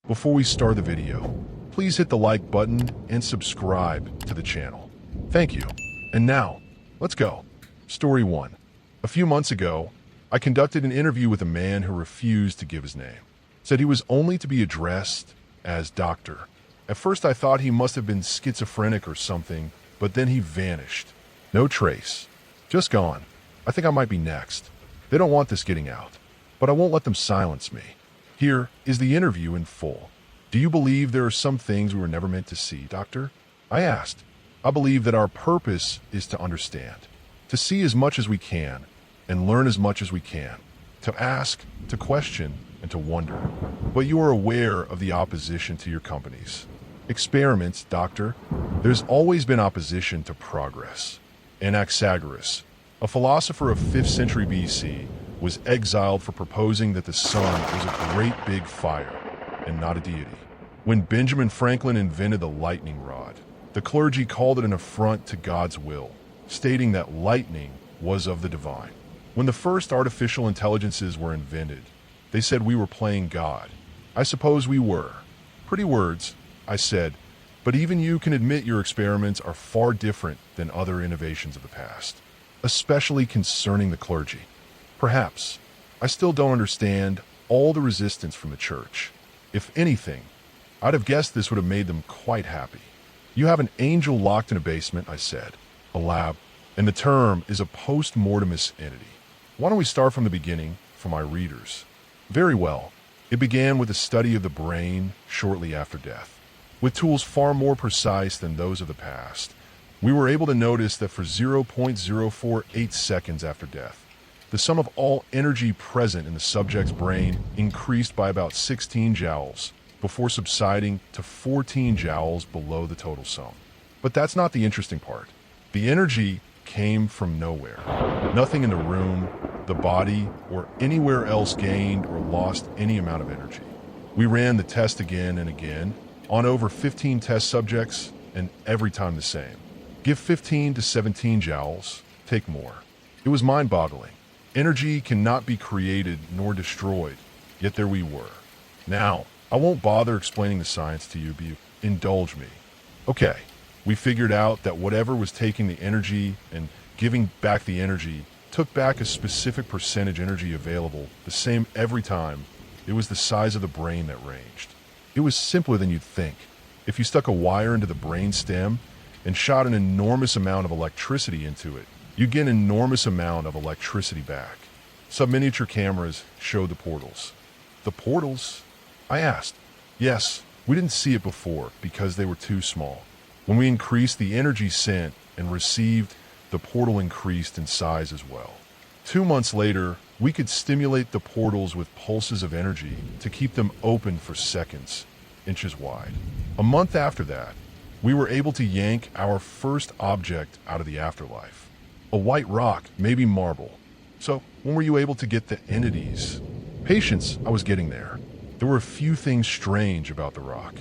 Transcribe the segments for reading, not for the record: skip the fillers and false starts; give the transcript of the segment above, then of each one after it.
Before we start the video, please hit the like button and subscribe to the channel. Thank you. And now, let's go. Story 1. A few months ago, I conducted an interview with a man who refused to give his name. Said he was only to be addressed as doctor. At first I thought he must have been schizophrenic or something, but then he vanished. No trace. Just gone. I think I might be next. They don't want this getting out, but I won't let them silence me. Here is the interview in full. Do you believe there are some things we were never meant to see, Doctor? I asked. I believe that our purpose is to understand, to see as much as we can, and learn as much as we can, to ask, to question, and to wonder. But you are aware of the opposition to your companies. Experiments, Doctor. There's always been opposition to progress. Anaxagoras, a philosopher of 5th century BC, was exiled for proposing that the sun was a great big fire and not a deity. When Benjamin Franklin invented the lightning rod, the clergy called it an affront to God's will, stating that lightning was of the divine. When the first artificial intelligences were invented, they said we were playing God. I suppose we were. Pretty words, I said, but even you can admit your experiments are far different than other innovations of the past, especially concerning the clergy. Perhaps. I still don't understand all the resistance from the church. If anything, I'd have guessed this would have made them quite happy. You have an angel locked in a basement, I said, a lab, and the term is a post-mortemus entity. Why don't we start from the beginning for my readers? Very well. It began with a study of the brain shortly after death. With tools far more precise than those of the past, we were able to notice that for 0.048 seconds after death, the sum of all energy present in the subject's brain increased by about 16 joules before subsiding to 14 joules below the total sum. But that's not the interesting part. The energy came from nowhere. Nothing in the room, the body, or anywhere else gained or lost any amount of energy. We ran the test again and again on over 15 test subjects, and every time the same. Give 15 to 17 joules, take more. It was mind-boggling. Energy cannot be created nor destroyed, yet there we were. Now, I won't bother explaining the science to you, but you indulge me. Okay, we figured out that whatever was taking the energy and giving back the energy took back a specific percentage energy available, the same every time. It was the size of the brain that ranged. It was simpler than you'd think. If you stuck a wire into the brain stem and shot an enormous amount of electricity into it, you get an enormous amount of electricity back. Subminiature cameras showed the portals. The portals? I asked. Yes, we didn't see it before because they were too small. When we increased the energy sent and received, the portal increased in size as well. 2 months later, we could stimulate the portals with pulses of energy to keep them open for seconds, inches wide. A month after that, we were able to yank our first object out of the afterlife. A white rock, maybe marble. So, when were you able to get the entities? Patience, I was getting there. There were a few things strange about the rock.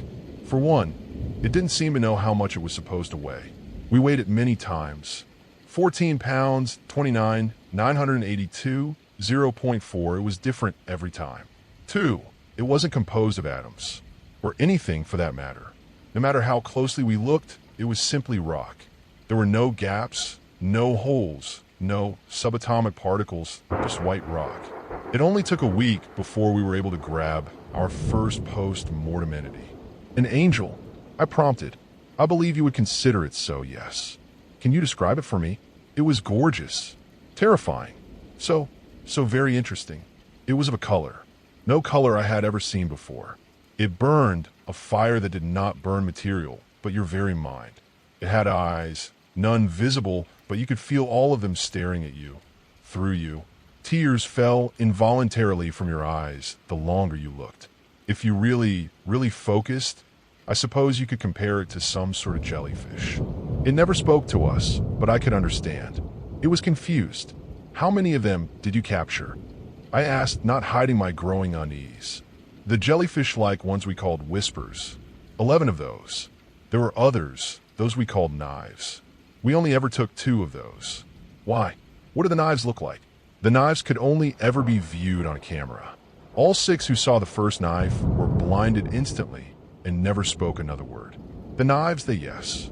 For one, it didn't seem to know how much it was supposed to weigh. We weighed it many times. 14 pounds, 29, 982, 0.4. It was different every time. 2, it wasn't composed of atoms, or anything for that matter. No matter how closely we looked, it was simply rock. There were no gaps, no holes, no subatomic particles, just white rock. It only took a week before we were able to grab our first post-mortem entity. An angel, I prompted. I believe you would consider it so, yes. Can you describe it for me? It was gorgeous, terrifying, so very interesting. It was of a color, no color I had ever seen before. It burned a fire that did not burn material, but your very mind. It had eyes, none visible, but you could feel all of them staring at you, through you. Tears fell involuntarily from your eyes the longer you looked. If you really focused, I suppose you could compare it to some sort of jellyfish. It never spoke to us, but I could understand. It was confused. How many of them did you capture? I asked, not hiding my growing unease. The jellyfish-like ones we called whispers. 11 of those. There were others, those we called knives. We only ever took 2 of those. Why? What do the knives look like? The knives could only ever be viewed on a camera. All 6 who saw the first knife were blinded instantly and never spoke another word. The knives, yes.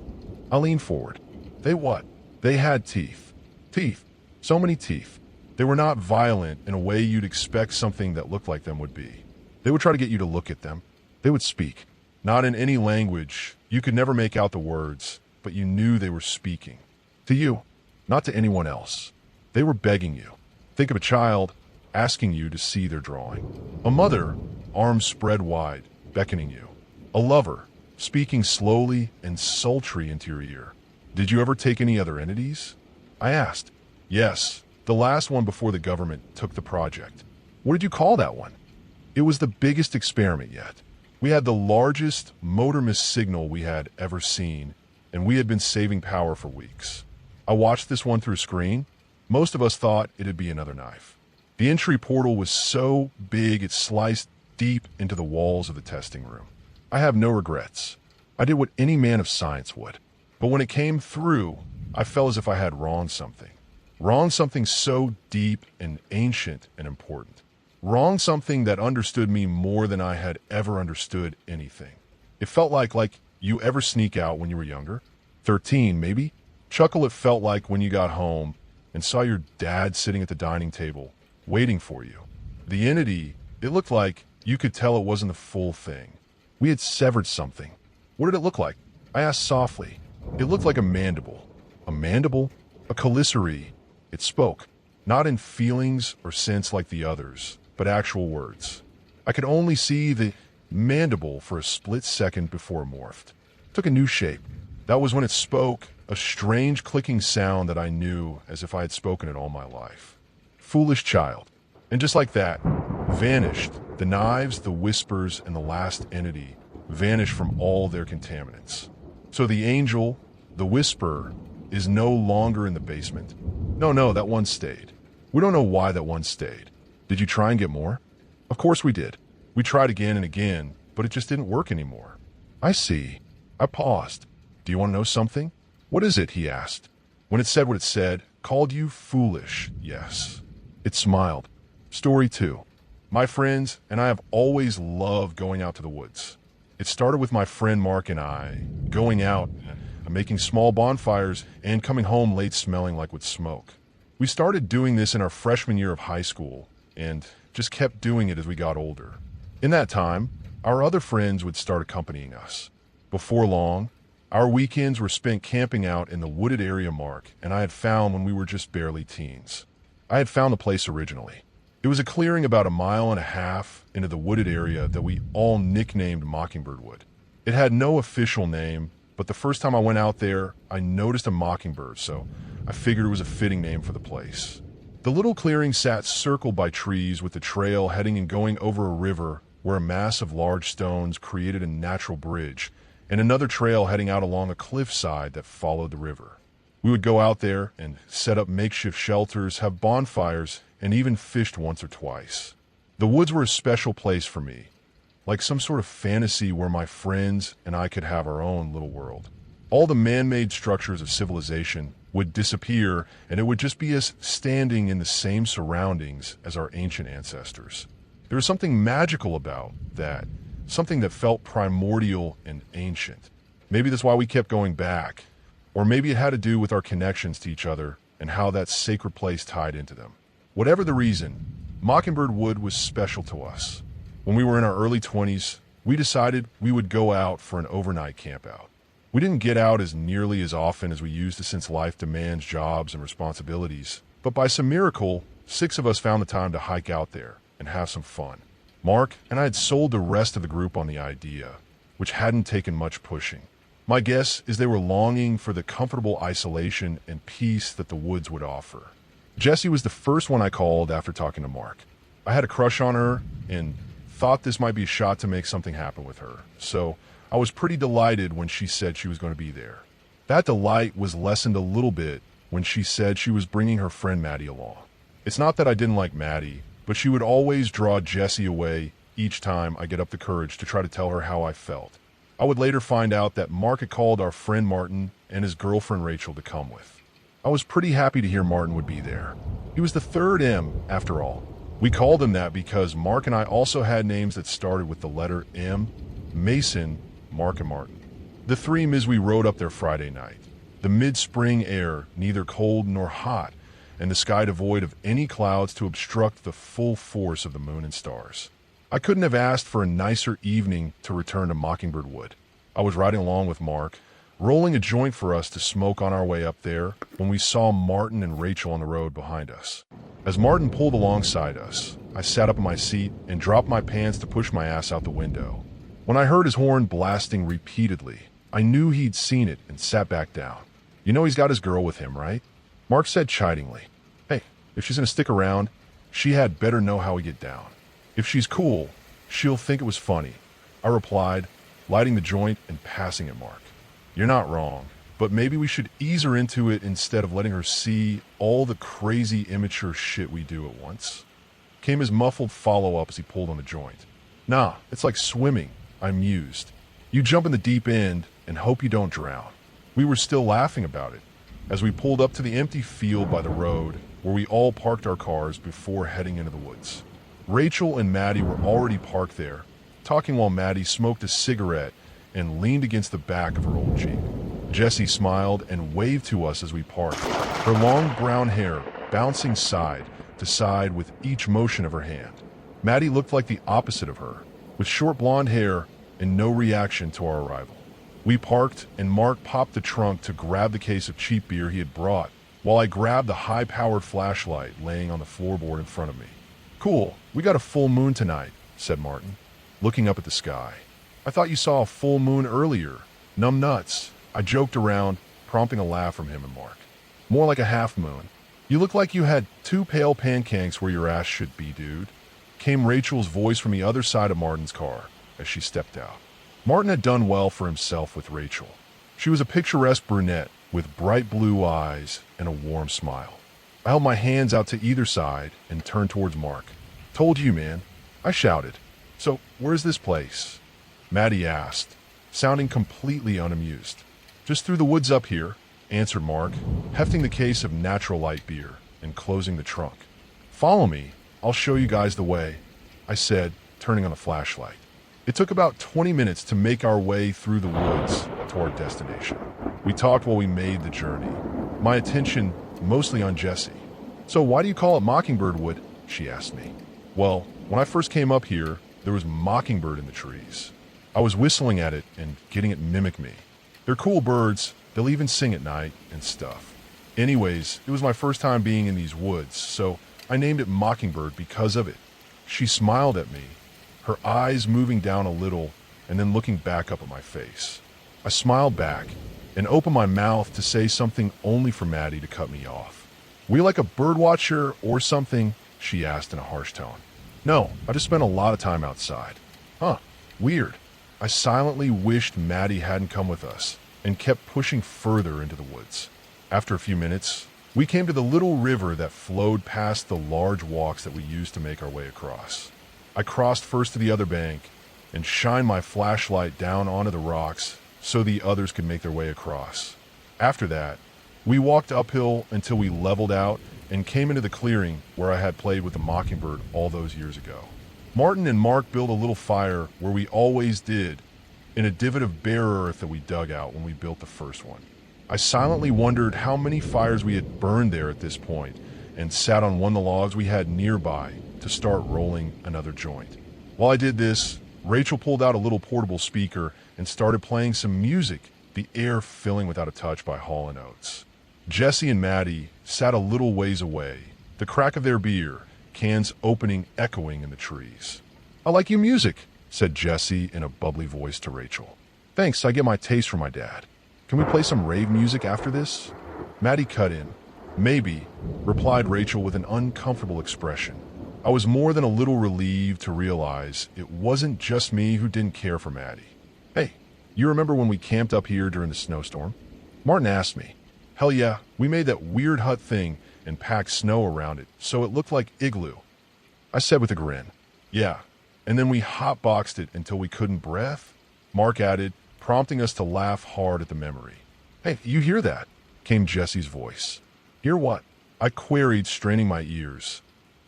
I leaned forward. They what? They had teeth. Teeth. So many teeth. They were not violent in a way you'd expect something that looked like them would be. They would try to get you to look at them. They would speak. Not in any language. You could never make out the words, but you knew they were speaking. To you, not to anyone else. They were begging you. Think of a child asking you to see their drawing. A mother, arms spread wide, beckoning you. A lover, speaking slowly and sultry into your ear. Did you ever take any other entities? I asked. Yes, the last one before the government took the project. What did you call that one? It was the biggest experiment yet. We had the largest motorless signal we had ever seen, and we had been saving power for weeks. I watched this one through screen. Most of us thought it'd be another knife. The entry portal was so big it sliced deep into the walls of the testing room. I have no regrets. I did what any man of science would. But when it came through, I felt as if I had wronged something. Wronged something so deep and ancient and important. Wronged something that understood me more than I had ever understood anything. It felt like you ever sneak out when you were younger? 13, maybe? Chuckle it felt like when you got home and saw your dad sitting at the dining table, waiting for you. The entity, it looked like you could tell it wasn't the full thing. We had severed something. What did it look like? I asked softly. It looked like a mandible. A mandible? A commissary. It spoke, not in feelings or sense like the others, but actual words. I could only see the mandible for a split second before it morphed. It took a new shape. That was when it spoke, a strange clicking sound that I knew as if I had spoken it all my life. Foolish child. And just like that, vanished. The knives, the whispers, and the last entity vanished from all their contaminants. So the angel, the whisper, is no longer in the basement. No, that one stayed. We don't know why that one stayed. Did you try and get more? Of course we did. We tried again and again, but it just didn't work anymore. I see. I paused. Do you want to know something? What is it? He asked. When it said what it said, called you foolish, yes. It smiled. Story 2. My friends and I have always loved going out to the woods. It started with my friend Mark and I going out and making small bonfires and coming home late smelling like with smoke. We started doing this in our freshman year of high school and just kept doing it as we got older. In that time, our other friends would start accompanying us. Before long, our weekends were spent camping out in the wooded area Mark and I had found when we were just barely teens. I had found the place originally. It was a clearing about 1.5 miles into the wooded area that we all nicknamed Mockingbird Wood. It had no official name, but the first time I went out there, I noticed a mockingbird, so I figured it was a fitting name for the place. The little clearing sat circled by trees with the trail heading and going over a river where a mass of large stones created a natural bridge, and another trail heading out along a cliffside that followed the river. We would go out there and set up makeshift shelters, have bonfires, and even fished once or twice. The woods were a special place for me, like some sort of fantasy where my friends and I could have our own little world. All the man-made structures of civilization would disappear, and it would just be us standing in the same surroundings as our ancient ancestors. There was something magical about that, something that felt primordial and ancient. Maybe that's why we kept going back, or maybe it had to do with our connections to each other and how that sacred place tied into them. Whatever the reason, Mockingbird Wood was special to us. When we were in our early 20s, we decided we would go out for an overnight campout. We didn't get out as nearly as often as we used to since life demands jobs and responsibilities, but by some miracle, 6 of us found the time to hike out there and have some fun. Mark and I had sold the rest of the group on the idea, which hadn't taken much pushing. My guess is they were longing for the comfortable isolation and peace that the woods would offer. Jessie was the first one I called after talking to Mark. I had a crush on her and thought this might be a shot to make something happen with her, so I was pretty delighted when she said she was going to be there. That delight was lessened a little bit when she said she was bringing her friend Maddie along. It's not that I didn't like Maddie, but she would always draw Jessie away each time I get up the courage to try to tell her how I felt. I would later find out that Mark had called our friend Martin and his girlfriend Rachel to come with. I was pretty happy to hear Martin would be there. He was the third M, after all. We called him that because Mark and I also had names that started with the letter M: Mason, Mark, and Martin. The three as we rode up there Friday night. The mid-spring air, neither cold nor hot, and the sky devoid of any clouds to obstruct the full force of the moon and stars. I couldn't have asked for a nicer evening to return to Mockingbird Wood. I was riding along with Mark, rolling a joint for us to smoke on our way up there, when we saw Martin and Rachel on the road behind us. As Martin pulled alongside us, I sat up in my seat and dropped my pants to push my ass out the window. When I heard his horn blasting repeatedly, I knew he'd seen it and sat back down. You know he's got his girl with him, right? Mark said chidingly. Hey, if she's gonna stick around, she had better know how we get down. If she's cool, she'll think it was funny, I replied, lighting the joint and passing it Mark. You're not wrong, but maybe we should ease her into it instead of letting her see all the crazy immature shit we do at once. Came his muffled follow-up as he pulled on the joint. Nah, it's like swimming, I mused. You jump in the deep end and hope you don't drown. We were still laughing about it as we pulled up to the empty field by the road where we all parked our cars before heading into the woods. Rachel and Maddie were already parked there, talking while Maddie smoked a cigarette and leaned against the back of her old Jeep. Jessie smiled and waved to us as we parked, her long brown hair bouncing side to side with each motion of her hand. Maddie looked like the opposite of her, with short blonde hair and no reaction to our arrival. We parked, and Mark popped the trunk to grab the case of cheap beer he had brought, while I grabbed the high-powered flashlight laying on the floorboard in front of me. Cool, we got a full moon tonight, said Martin, looking up at the sky. I thought you saw a full moon earlier. Numb nuts. I joked around, prompting a laugh from him and Mark. More like a half moon. You look like you had 2 pale pancakes where your ass should be, dude. Came Rachel's voice from the other side of Martin's car as she stepped out. Martin had done well for himself with Rachel. She was a picturesque brunette with bright blue eyes and a warm smile. I held my hands out to either side and turned towards Mark. Told you, man, I shouted. So, where's this place? Maddie asked, sounding completely unamused. Just through the woods up here, answered Mark, hefting the case of natural light beer and closing the trunk. Follow me, I'll show you guys the way, I said, turning on the flashlight. It took about 20 minutes to make our way through the woods to our destination. We talked while we made the journey, my attention mostly on Jessie. So why do you call it Mockingbird Wood? She asked me. Well, when I first came up here, there was mockingbird in the trees. I was whistling at it and getting it mimic me. They're cool birds, they'll even sing at night and stuff. Anyways, it was my first time being in these woods, so I named it Mockingbird because of it. She smiled at me, her eyes moving down a little and then looking back up at my face. I smiled back and opened my mouth to say something only for Maddie to cut me off. Were you like a bird watcher or something? She asked in a harsh tone. No, I just spent a lot of time outside. Huh, weird. I silently wished Maddie hadn't come with us and kept pushing further into the woods. After a few minutes, we came to the little river that flowed past the large walks that we used to make our way across. I crossed first to the other bank and shined my flashlight down onto the rocks so the others could make their way across. After that, we walked uphill until we leveled out and came into the clearing where I had played with the mockingbird all those years ago. Martin and Mark built a little fire where we always did, in a divot of bare earth that we dug out when we built the first one. I silently wondered how many fires we had burned there at this point and sat on one of the logs we had nearby to start rolling another joint. While I did this, Rachel pulled out a little portable speaker and started playing some music, the air filling without a touch by Hall & Oates. Jessie and Maddie sat a little ways away, the crack of their beer, cans opening echoing in the trees. I like your music, said Jessie in a bubbly voice to Rachel. Thanks, I get my taste from my dad. Can we play some rave music after this? Maddie cut in. Maybe, replied Rachel with an uncomfortable expression. I was more than a little relieved to realize it wasn't just me who didn't care for Maddie. Hey, you remember when we camped up here during the snowstorm? Martin asked me. Hell yeah, we made that weird hut thing and packed snow around it so it looked like igloo. I said with a grin. Yeah, and then we hotboxed it until we couldn't breath? Mark added, prompting us to laugh hard at the memory. Hey, you hear that? Came Jessie's voice. Hear what? I queried, straining my ears.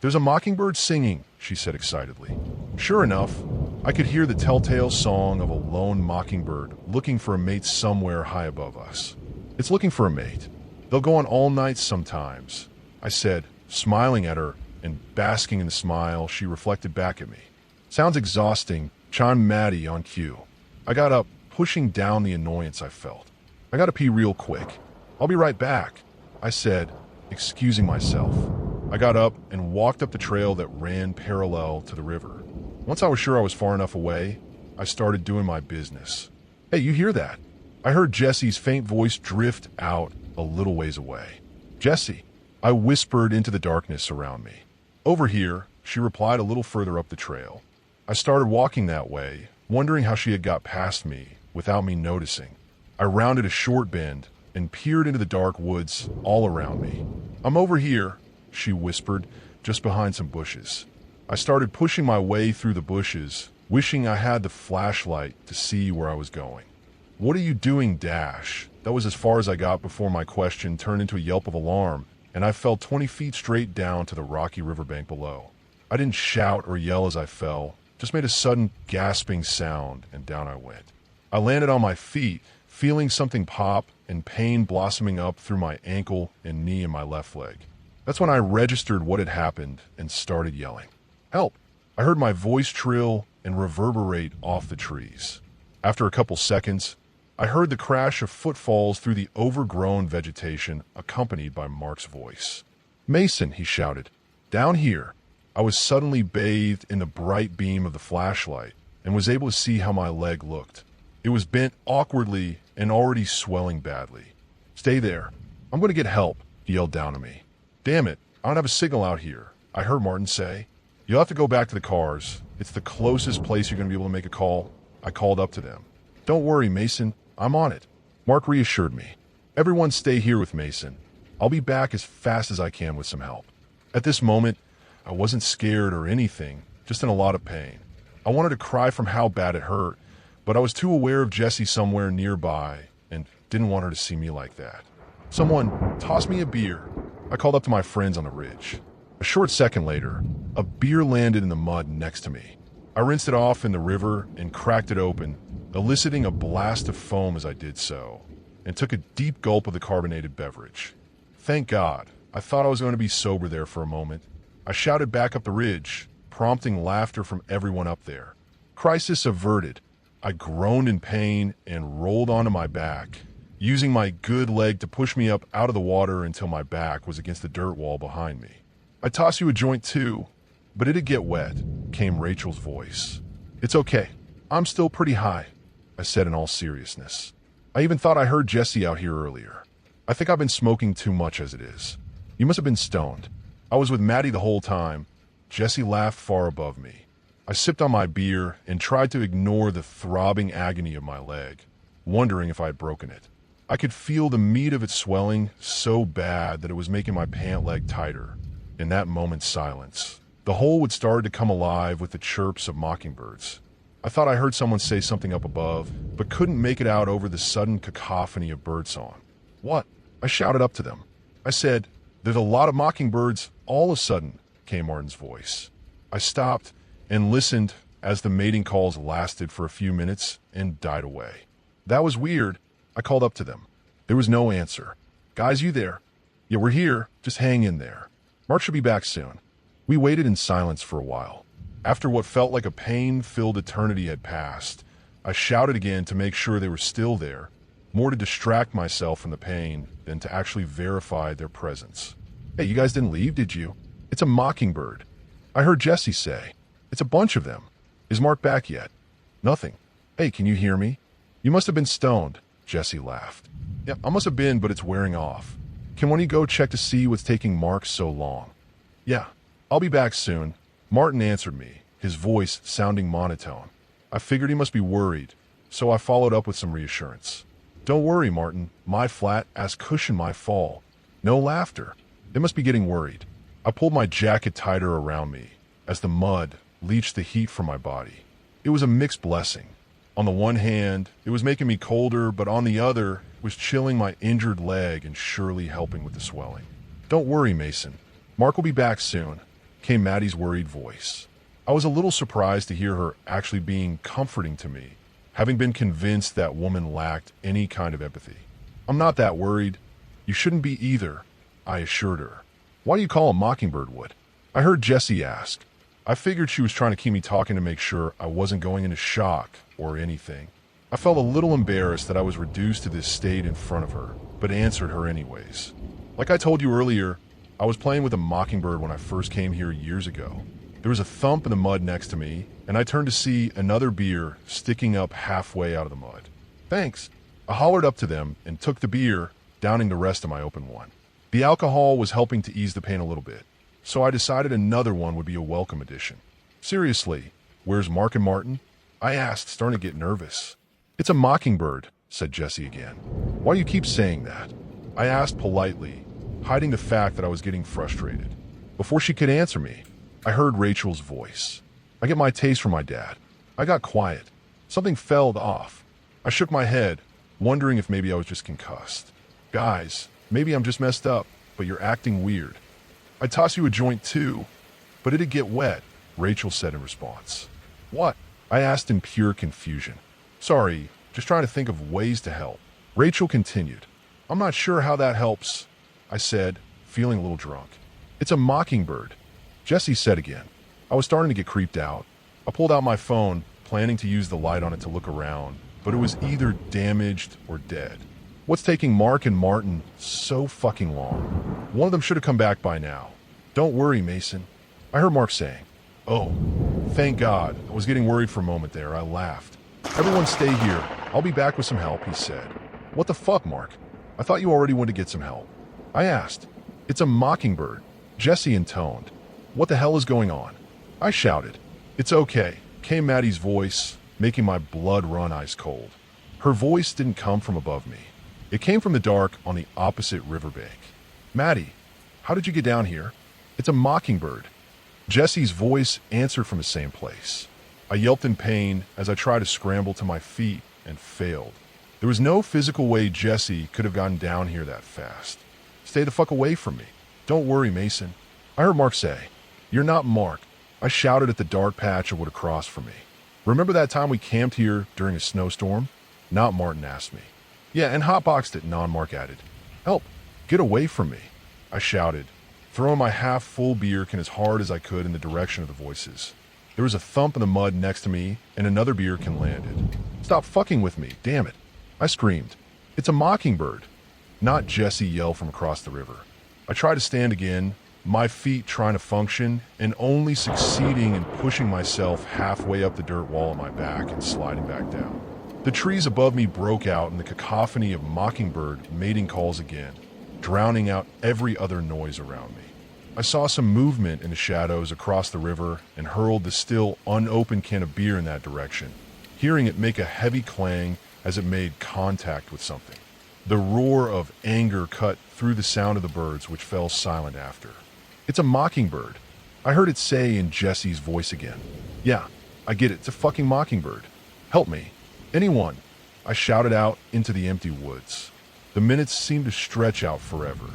There's a mockingbird singing, she said excitedly. Sure enough, I could hear the telltale song of a lone mockingbird looking for a mate somewhere high above us. It's looking for a mate. They'll go on all night sometimes, I said, smiling at her and basking in the smile she reflected back at me. Sounds exhausting, chimed Maddie on cue. I got up, pushing down the annoyance I felt. I gotta pee real quick. I'll be right back, I said, excusing myself. I got up and walked up the trail that ran parallel to the river. Once I was sure I was far enough away, I started doing my business. Hey, you hear that? I heard Jesse's faint voice drift out a little ways away. Jesse, I whispered into the darkness around me. Over here, she replied a little further up the trail. I started walking that way, wondering how she had got past me without me noticing. I rounded a short bend and peered into the dark woods all around me. I'm over here, she whispered, just behind some bushes. I started pushing my way through the bushes, wishing I had the flashlight to see where I was going. What are you doing, Dash? That was as far as I got before my question turned into a yelp of alarm, and I fell 20 feet straight down to the rocky riverbank below. I didn't shout or yell as I fell, just made a sudden gasping sound, and down I went. I landed on my feet, feeling something pop and pain blossoming up through my ankle and knee in my left leg. That's when I registered what had happened and started yelling. Help! I heard my voice trill and reverberate off the trees. After a couple seconds, I heard the crash of footfalls through the overgrown vegetation accompanied by Mark's voice. Mason, he shouted. Down here. I was suddenly bathed in the bright beam of the flashlight and was able to see how my leg looked. It was bent awkwardly and already swelling badly. Stay there. I'm going to get help, he yelled down to me. Damn it, I don't have a signal out here, I heard Martin say. You'll have to go back to the cars. It's the closest place you're going to be able to make a call. I called up to them. Don't worry, Mason. I'm on it. Mark reassured me. Everyone stay here with Mason. I'll be back as fast as I can with some help. At this moment, I wasn't scared or anything, just in a lot of pain. I wanted to cry from how bad it hurt, but I was too aware of Jessie somewhere nearby and didn't want her to see me like that. Someone tossed me a beer. I called up to my friends on the ridge. A short second later, a beer landed in the mud next to me. I rinsed it off in the river and cracked it open, eliciting a blast of foam as I did so, and took a deep gulp of the carbonated beverage. Thank God. I thought I was going to be sober there for a moment. I shouted back up the ridge, prompting laughter from everyone up there. Crisis averted. I groaned in pain and rolled onto my back, using my good leg to push me up out of the water until my back was against the dirt wall behind me. I'd toss you a joint too, but it'd get wet, came Rachel's voice. It's okay. I'm still pretty high, I said in all seriousness. I even thought I heard Jessie out here earlier. I think I've been smoking too much as it is. You must have been stoned. I was with Maddie the whole time. Jessie laughed far above me. I sipped on my beer and tried to ignore the throbbing agony of my leg, wondering if I had broken it. I could feel the meat of it swelling so bad that it was making my pant leg tighter. In that moment's silence, the hole would start to come alive with the chirps of mockingbirds. I thought I heard someone say something up above, but couldn't make it out over the sudden cacophony of birdsong. What? I shouted up to them. I said, "There's a lot of mockingbirds all of a sudden," came Martin's voice. I stopped and listened as the mating calls lasted for a few minutes and died away. That was weird. I called up to them. There was no answer. Guys, you there? Yeah, we're here. Just hang in there. Mark should be back soon. We waited in silence for a while. After what felt like a pain-filled eternity had passed, I shouted again to make sure they were still there, more to distract myself from the pain than to actually verify their presence. Hey, you guys didn't leave, did you? It's a mockingbird. I heard Jessie say. It's a bunch of them. Is Mark back yet? Nothing. Hey, can you hear me? You must have been stoned, Jessie laughed. Yeah, I must have been, but it's wearing off. Can one of you go check to see what's taking Mark so long? Yeah, I'll be back soon. Martin answered me, his voice sounding monotone. I figured he must be worried, so I followed up with some reassurance. Don't worry, Martin. My flat ass cushioned my fall. No laughter. They must be getting worried. I pulled my jacket tighter around me as the mud leached the heat from my body. It was a mixed blessing. On the one hand, it was making me colder, but on the other, it was chilling my injured leg and surely helping with the swelling. Don't worry, Mason. Mark will be back soon, came Maddie's worried voice. I was a little surprised to hear her actually being comforting to me, having been convinced that woman lacked any kind of empathy. I'm not that worried. You shouldn't be either, I assured her. Why do you call a mockingbird wood? I heard Jessie ask. I figured she was trying to keep me talking to make sure I wasn't going into shock or anything. I felt a little embarrassed that I was reduced to this state in front of her, but answered her anyways. Like I told you earlier, I was playing with a mockingbird when I first came here years ago. There was a thump in the mud next to me, and I turned to see another beer sticking up halfway out of the mud. Thanks. I hollered up to them and took the beer, downing the rest of my open one. The alcohol was helping to ease the pain a little bit, so I decided another one would be a welcome addition. Seriously, where's Mark and Martin? I asked, starting to get nervous. It's a mockingbird, said Jessie again. Why do you keep saying that? I asked politely, hiding the fact that I was getting frustrated. Before she could answer me, I heard Rachel's voice. I get my taste from my dad. I got quiet. Something fell off. I shook my head, wondering if maybe I was just concussed. Guys, maybe I'm just messed up, but you're acting weird. I'd toss you a joint too, but it'd get wet, Rachel said in response. What? I asked in pure confusion. Sorry, just trying to think of ways to help. Rachel continued. I'm not sure how that helps, I said, feeling a little drunk. It's a mockingbird, Jessie said again. I was starting to get creeped out. I pulled out my phone, planning to use the light on it to look around, but it was either damaged or dead. What's taking Mark and Martin so fucking long? One of them should have come back by now. Don't worry, Mason, I heard Mark saying. Oh, thank God. I was getting worried for a moment there. I laughed. Everyone stay here. I'll be back with some help, he said. What the fuck, Mark? I thought you already wanted to get some help. I asked. It's a mockingbird, Jessie intoned. What the hell is going on? I shouted. It's okay, came Maddie's voice, making my blood run ice cold. Her voice didn't come from above me. It came from the dark on the opposite riverbank. Maddie, how did you get down here? It's a mockingbird. Jessie's voice answered from the same place. I yelped in pain as I tried to scramble to my feet and failed. There was no physical way Jessie could have gotten down here that fast. Stay the fuck away from me. Don't worry, Mason. I heard Mark say. You're not Mark. I shouted at the dark patch of wood across from me. Remember that time we camped here during a snowstorm? Not Martin asked me. Yeah, and hotboxed it, non-Mark added. Help, get away from me, I shouted, throwing my half-full beer can as hard as I could in the direction of the voices. There was a thump in the mud next to me, and another beer can landed. Stop fucking with me, damn it, I screamed. It's a mockingbird. Not Jessie yelled from across the river. I tried to stand again, my feet trying to function, and only succeeding in pushing myself halfway up the dirt wall on my back and sliding back down. The trees above me broke out in the cacophony of mockingbird mating calls again, drowning out every other noise around me. I saw some movement in the shadows across the river and hurled the still unopened can of beer in that direction, hearing it make a heavy clang as it made contact with something. The roar of anger cut through the sound of the birds, which fell silent after. It's a mockingbird, I heard it say in Jessie's voice again. Yeah, I get it, it's a fucking mockingbird. Help me. Anyone, I shouted out into the empty woods. The minutes seemed to stretch out forever.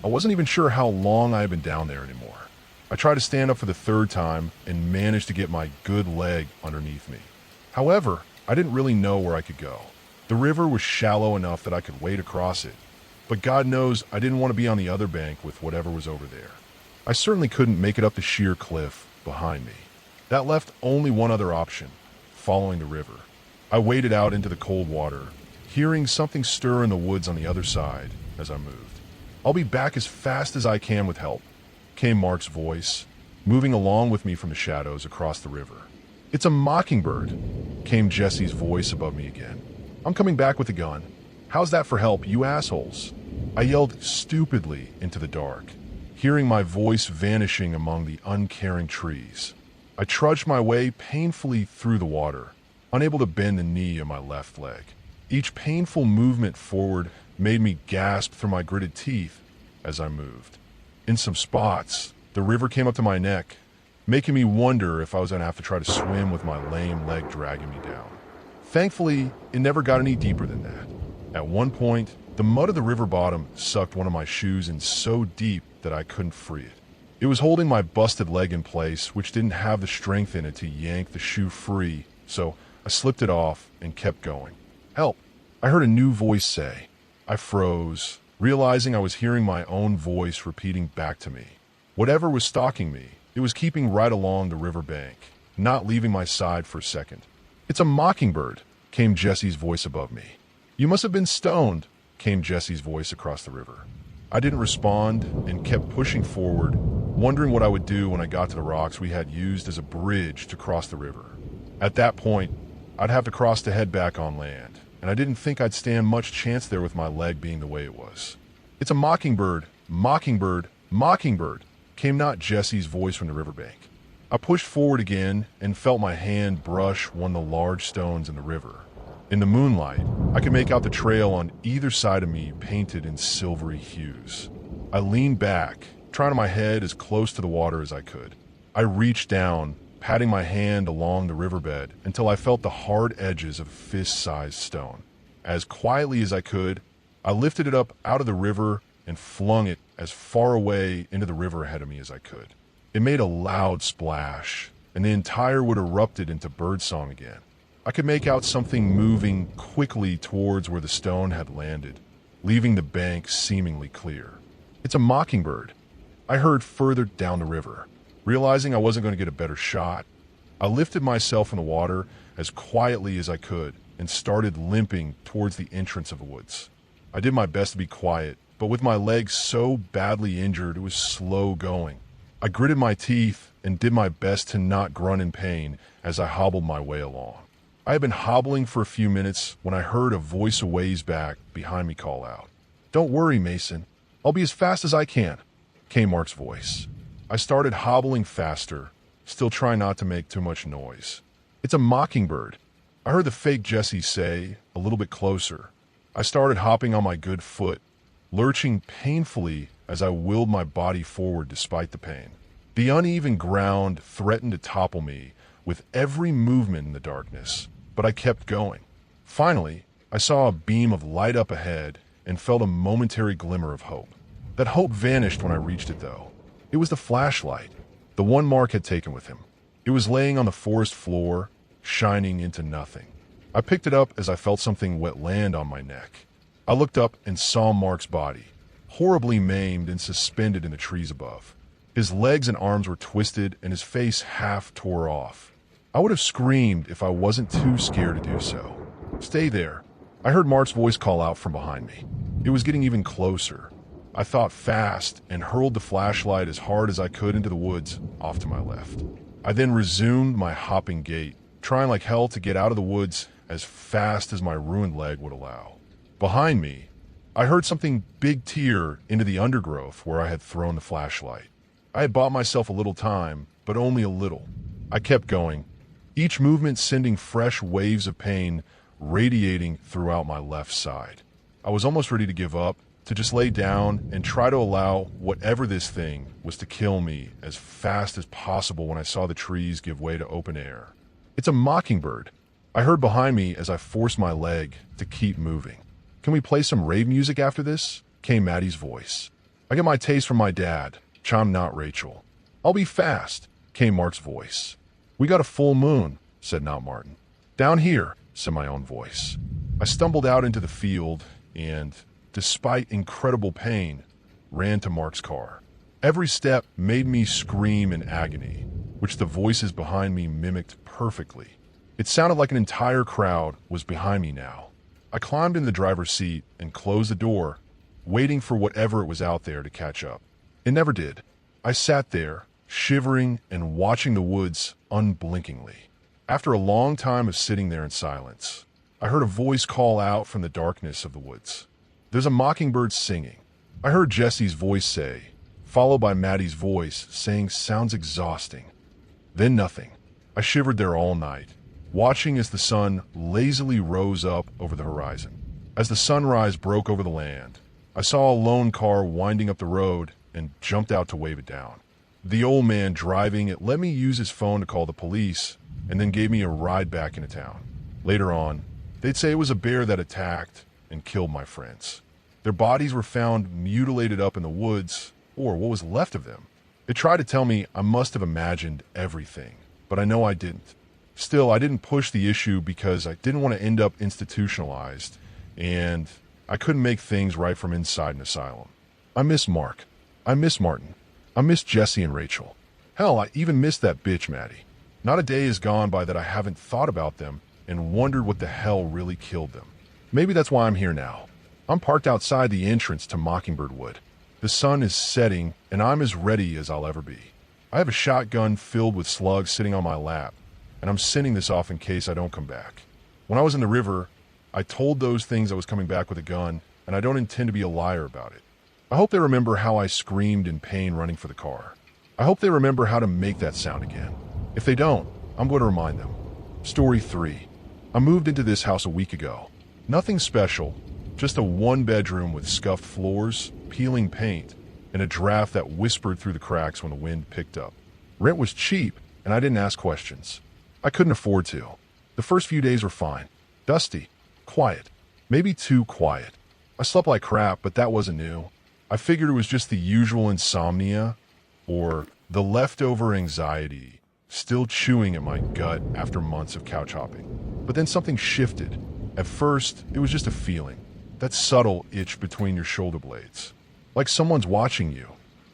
I wasn't even sure how long I had been down there anymore. I tried to stand up for the third time and managed to get my good leg underneath me. However, I didn't really know where I could go. The river was shallow enough that I could wade across it, but God knows I didn't want to be on the other bank with whatever was over there. I certainly couldn't make it up the sheer cliff behind me. That left only one other option, following the river. I waded out into the cold water, hearing something stir in the woods on the other side as I moved. I'll be back as fast as I can with help, came Mark's voice, moving along with me from the shadows across the river. It's a mockingbird, came Jessie's voice above me again. I'm coming back with a gun. How's that for help, you assholes? I yelled stupidly into the dark, hearing my voice vanishing among the uncaring trees. I trudged my way painfully through the water, unable to bend the knee of my left leg. Each painful movement forward made me gasp through my gritted teeth as I moved. In some spots, the river came up to my neck, making me wonder if I was going to have to try to swim with my lame leg dragging me down. Thankfully, it never got any deeper than that. At one point, the mud of the river bottom sucked one of my shoes in so deep that I couldn't free it. It was holding my busted leg in place, which didn't have the strength in it to yank the shoe free, so I slipped it off and kept going. "Help!" I heard a new voice say. I froze, realizing I was hearing my own voice repeating back to me. Whatever was stalking me, it was keeping right along the riverbank, not leaving my side for a second. "It's a mockingbird," came Jesse's voice above me. "You must have been stoned," came Jesse's voice across the river. I didn't respond and kept pushing forward, wondering what I would do when I got to the rocks we had used as a bridge to cross the river. At that point, I'd have to cross to head back on land, and I didn't think I'd stand much chance there with my leg being the way it was. "It's a mockingbird, mockingbird, mockingbird," came not Jesse's voice from the riverbank. I pushed forward again and felt my hand brush one of the large stones in the river. In the moonlight, I could make out the trail on either side of me painted in silvery hues. I leaned back, trying my head as close to the water as I could. I reached down, patting my hand along the riverbed until I felt the hard edges of a fist-sized stone. As quietly as I could, I lifted it up out of the river and flung it as far away into the river ahead of me as I could. It made a loud splash, and the entire wood erupted into birdsong again. I could make out something moving quickly towards where the stone had landed, leaving the bank seemingly clear. "It's a mockingbird," I heard further down the river. Realizing I wasn't going to get a better shot, I lifted myself in the water as quietly as I could and started limping towards the entrance of the woods. I did my best to be quiet, but with my legs so badly injured, it was slow going. I gritted my teeth and did my best to not grunt in pain as I hobbled my way along. I had been hobbling for a few minutes when I heard a voice a ways back behind me call out. "Don't worry, Mason. I'll be as fast as I can," came Mark's voice. I started hobbling faster, still trying not to make too much noise. "It's a mockingbird," I heard the fake Jesse say, a little bit closer. I started hopping on my good foot, lurching painfully as I willed my body forward despite the pain. The uneven ground threatened to topple me with every movement in the darkness, but I kept going. Finally, I saw a beam of light up ahead and felt a momentary glimmer of hope. That hope vanished when I reached it, though. It was the flashlight, the one Mark had taken with him. It was laying on the forest floor, shining into nothing. I picked it up as I felt something wet land on my neck. I looked up and saw Mark's body, horribly maimed and suspended in the trees above. His legs and arms were twisted and his face half tore off. I would have screamed if I wasn't too scared to do so. "Stay there," I heard Mark's voice call out from behind me. It was getting even closer. I thought fast and hurled the flashlight as hard as I could into the woods off to my left. I then resumed my hopping gait, trying like hell to get out of the woods as fast as my ruined leg would allow. Behind me, I heard something big tear into the undergrowth where I had thrown the flashlight. I had bought myself a little time, but only a little. I kept going, each movement sending fresh waves of pain radiating throughout my left side. I was almost ready to give up, to just lay down and try to allow whatever this thing was to kill me as fast as possible when I saw the trees give way to open air. "It's a mockingbird," I heard behind me as I forced my leg to keep moving. "Can we play some rave music after this?" came Maddie's voice. "I get my taste from my dad," chimed not Rachel. "I'll be fast," came Mark's voice. "We got a full moon," said not Martin. "Down here," said my own voice. I stumbled out into the field and, despite incredible pain, ran to Mark's car. Every step made me scream in agony, which the voices behind me mimicked perfectly. It sounded like an entire crowd was behind me now. I climbed in the driver's seat and closed the door, waiting for whatever it was out there to catch up. It never did. I sat there, shivering and watching the woods unblinkingly. After a long time of sitting there in silence, I heard a voice call out from the darkness of the woods. "There's a mockingbird singing," I heard Jesse's voice say, followed by Maddie's voice saying sounds exhausting. Then nothing. I shivered there all night, watching as the sun lazily rose up over the horizon. As the sunrise broke over the land, I saw a lone car winding up the road and jumped out to wave it down. The old man driving it let me use his phone to call the police and then gave me a ride back into town. Later on, they'd say it was a bear that attacked and killed my friends. Their bodies were found mutilated up in the woods, or what was left of them. It tried to tell me I must have imagined everything, but I know I didn't. Still, I didn't push the issue because I didn't want to end up institutionalized, and I couldn't make things right from inside an asylum. I miss Mark. I miss Martin. I miss Jesse and Rachel. Hell, I even miss that bitch Maddie. Not a day has gone by that I haven't thought about them and wondered what the hell really killed them. Maybe that's why I'm here now. I'm parked outside the entrance to Mockingbird Wood. The sun is setting, and I'm as ready as I'll ever be. I have a shotgun filled with slugs sitting on my lap, and I'm sending this off in case I don't come back. When I was in the river, I told those things I was coming back with a gun, and I don't intend to be a liar about it. I hope they remember how I screamed in pain running for the car. I hope they remember how to make that sound again. If they don't, I'm going to remind them. Story 3. I moved into this house a week ago. Nothing special, just a one-bedroom with scuffed floors, peeling paint, and a draft that whispered through the cracks when the wind picked up. Rent was cheap, and I didn't ask questions. I couldn't afford to. The first few days were fine. Dusty. Quiet. Maybe too quiet. I slept like crap, but that wasn't new. I figured it was just the usual insomnia, or the leftover anxiety, still chewing at my gut after months of couch hopping. But then something shifted. At first, it was just a feeling. That subtle itch between your shoulder blades. Like someone's watching you,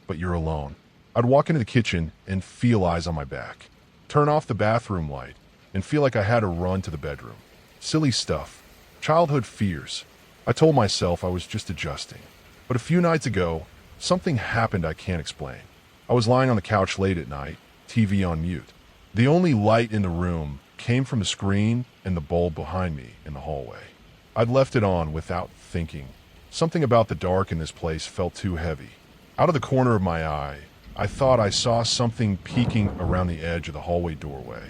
but you're alone. I'd walk into the kitchen and feel eyes on my back. Turn off the bathroom light and feel like I had to run to the bedroom. Silly stuff. Childhood fears. I told myself I was just adjusting. But a few nights ago, something happened I can't explain. I was lying on the couch late at night, TV on mute. The only light in the room came from the screen and the bulb behind me in the hallway. I'd left it on without thinking. Something about the dark in this place felt too heavy. Out of the corner of my eye, I thought I saw something peeking around the edge of the hallway doorway.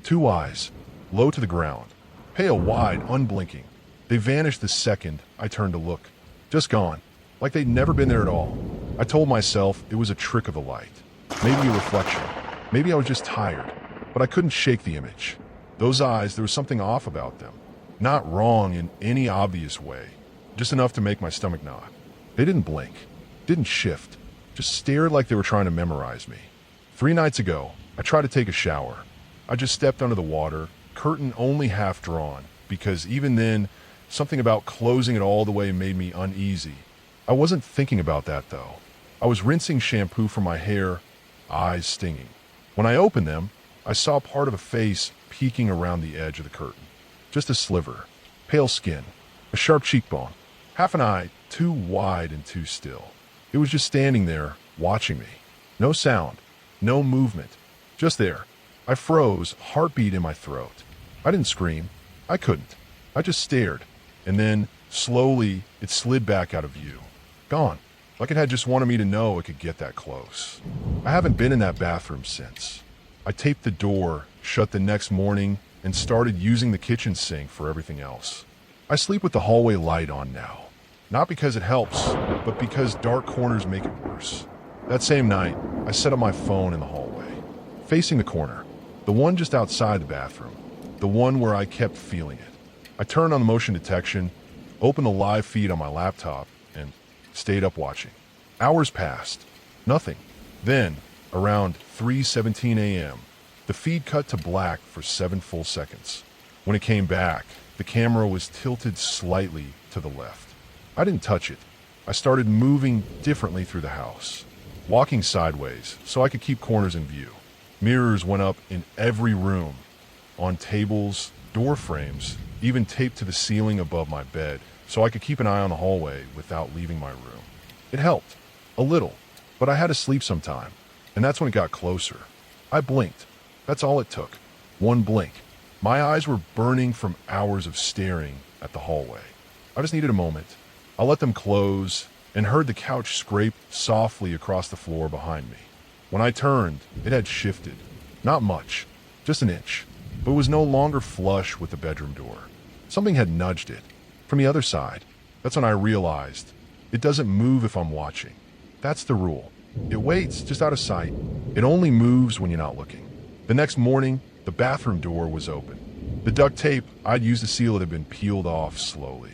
Two eyes, low to the ground, pale wide, unblinking. They vanished the second I turned to look. Just gone, like they'd never been there at all. I told myself it was a trick of the light. Maybe a reflection. Maybe I was just tired, but I couldn't shake the image. Those eyes, there was something off about them. Not wrong in any obvious way, just enough to make my stomach knot. They didn't blink, didn't shift, just stared like they were trying to memorize me. 3 nights ago, I tried to take a shower. I just stepped under the water, curtain only half drawn, because even then, something about closing it all the way made me uneasy. I wasn't thinking about that though. I was rinsing shampoo from my hair, eyes stinging. When I opened them, I saw part of a face peeking around the edge of the curtain. Just a sliver, pale skin, a sharp cheekbone, half an eye too wide and too still. It was just standing there, watching me. No sound, no movement, just there. I froze, heartbeat in my throat. I didn't scream. I couldn't. I just stared, and then, slowly, it slid back out of view. Gone, like it had just wanted me to know it could get that close. I haven't been in that bathroom since. I taped the door shut the next morning and started using the kitchen sink for everything else. I sleep with the hallway light on now. Not because it helps, but because dark corners make it worse. That same night, I set up my phone in the hallway, facing the corner, the one just outside the bathroom, the one where I kept feeling it. I turned on the motion detection, opened the live feed on my laptop, and stayed up watching. Hours passed. Nothing. Then, around 3:17 a.m., the feed cut to black for 7 full seconds. When it came back, the camera was tilted slightly to the left. I didn't touch it. I started moving differently through the house, walking sideways so I could keep corners in view. Mirrors went up in every room, on tables, door frames, even taped to the ceiling above my bed so I could keep an eye on the hallway without leaving my room. It helped, a little, but I had to sleep sometime, and that's when it got closer. I blinked. That's all it took. One blink. My eyes were burning from hours of staring at the hallway. I just needed a moment. I let them close and heard the couch scrape softly across the floor behind me. When I turned, it had shifted. Not much, just an inch, but it was no longer flush with the bedroom door. Something had nudged it. From the other side. That's when I realized it doesn't move if I'm watching. That's the rule. It waits just out of sight. It only moves when you're not looking. The next morning, the bathroom door was open. The duct tape I'd used to seal it had been peeled off slowly.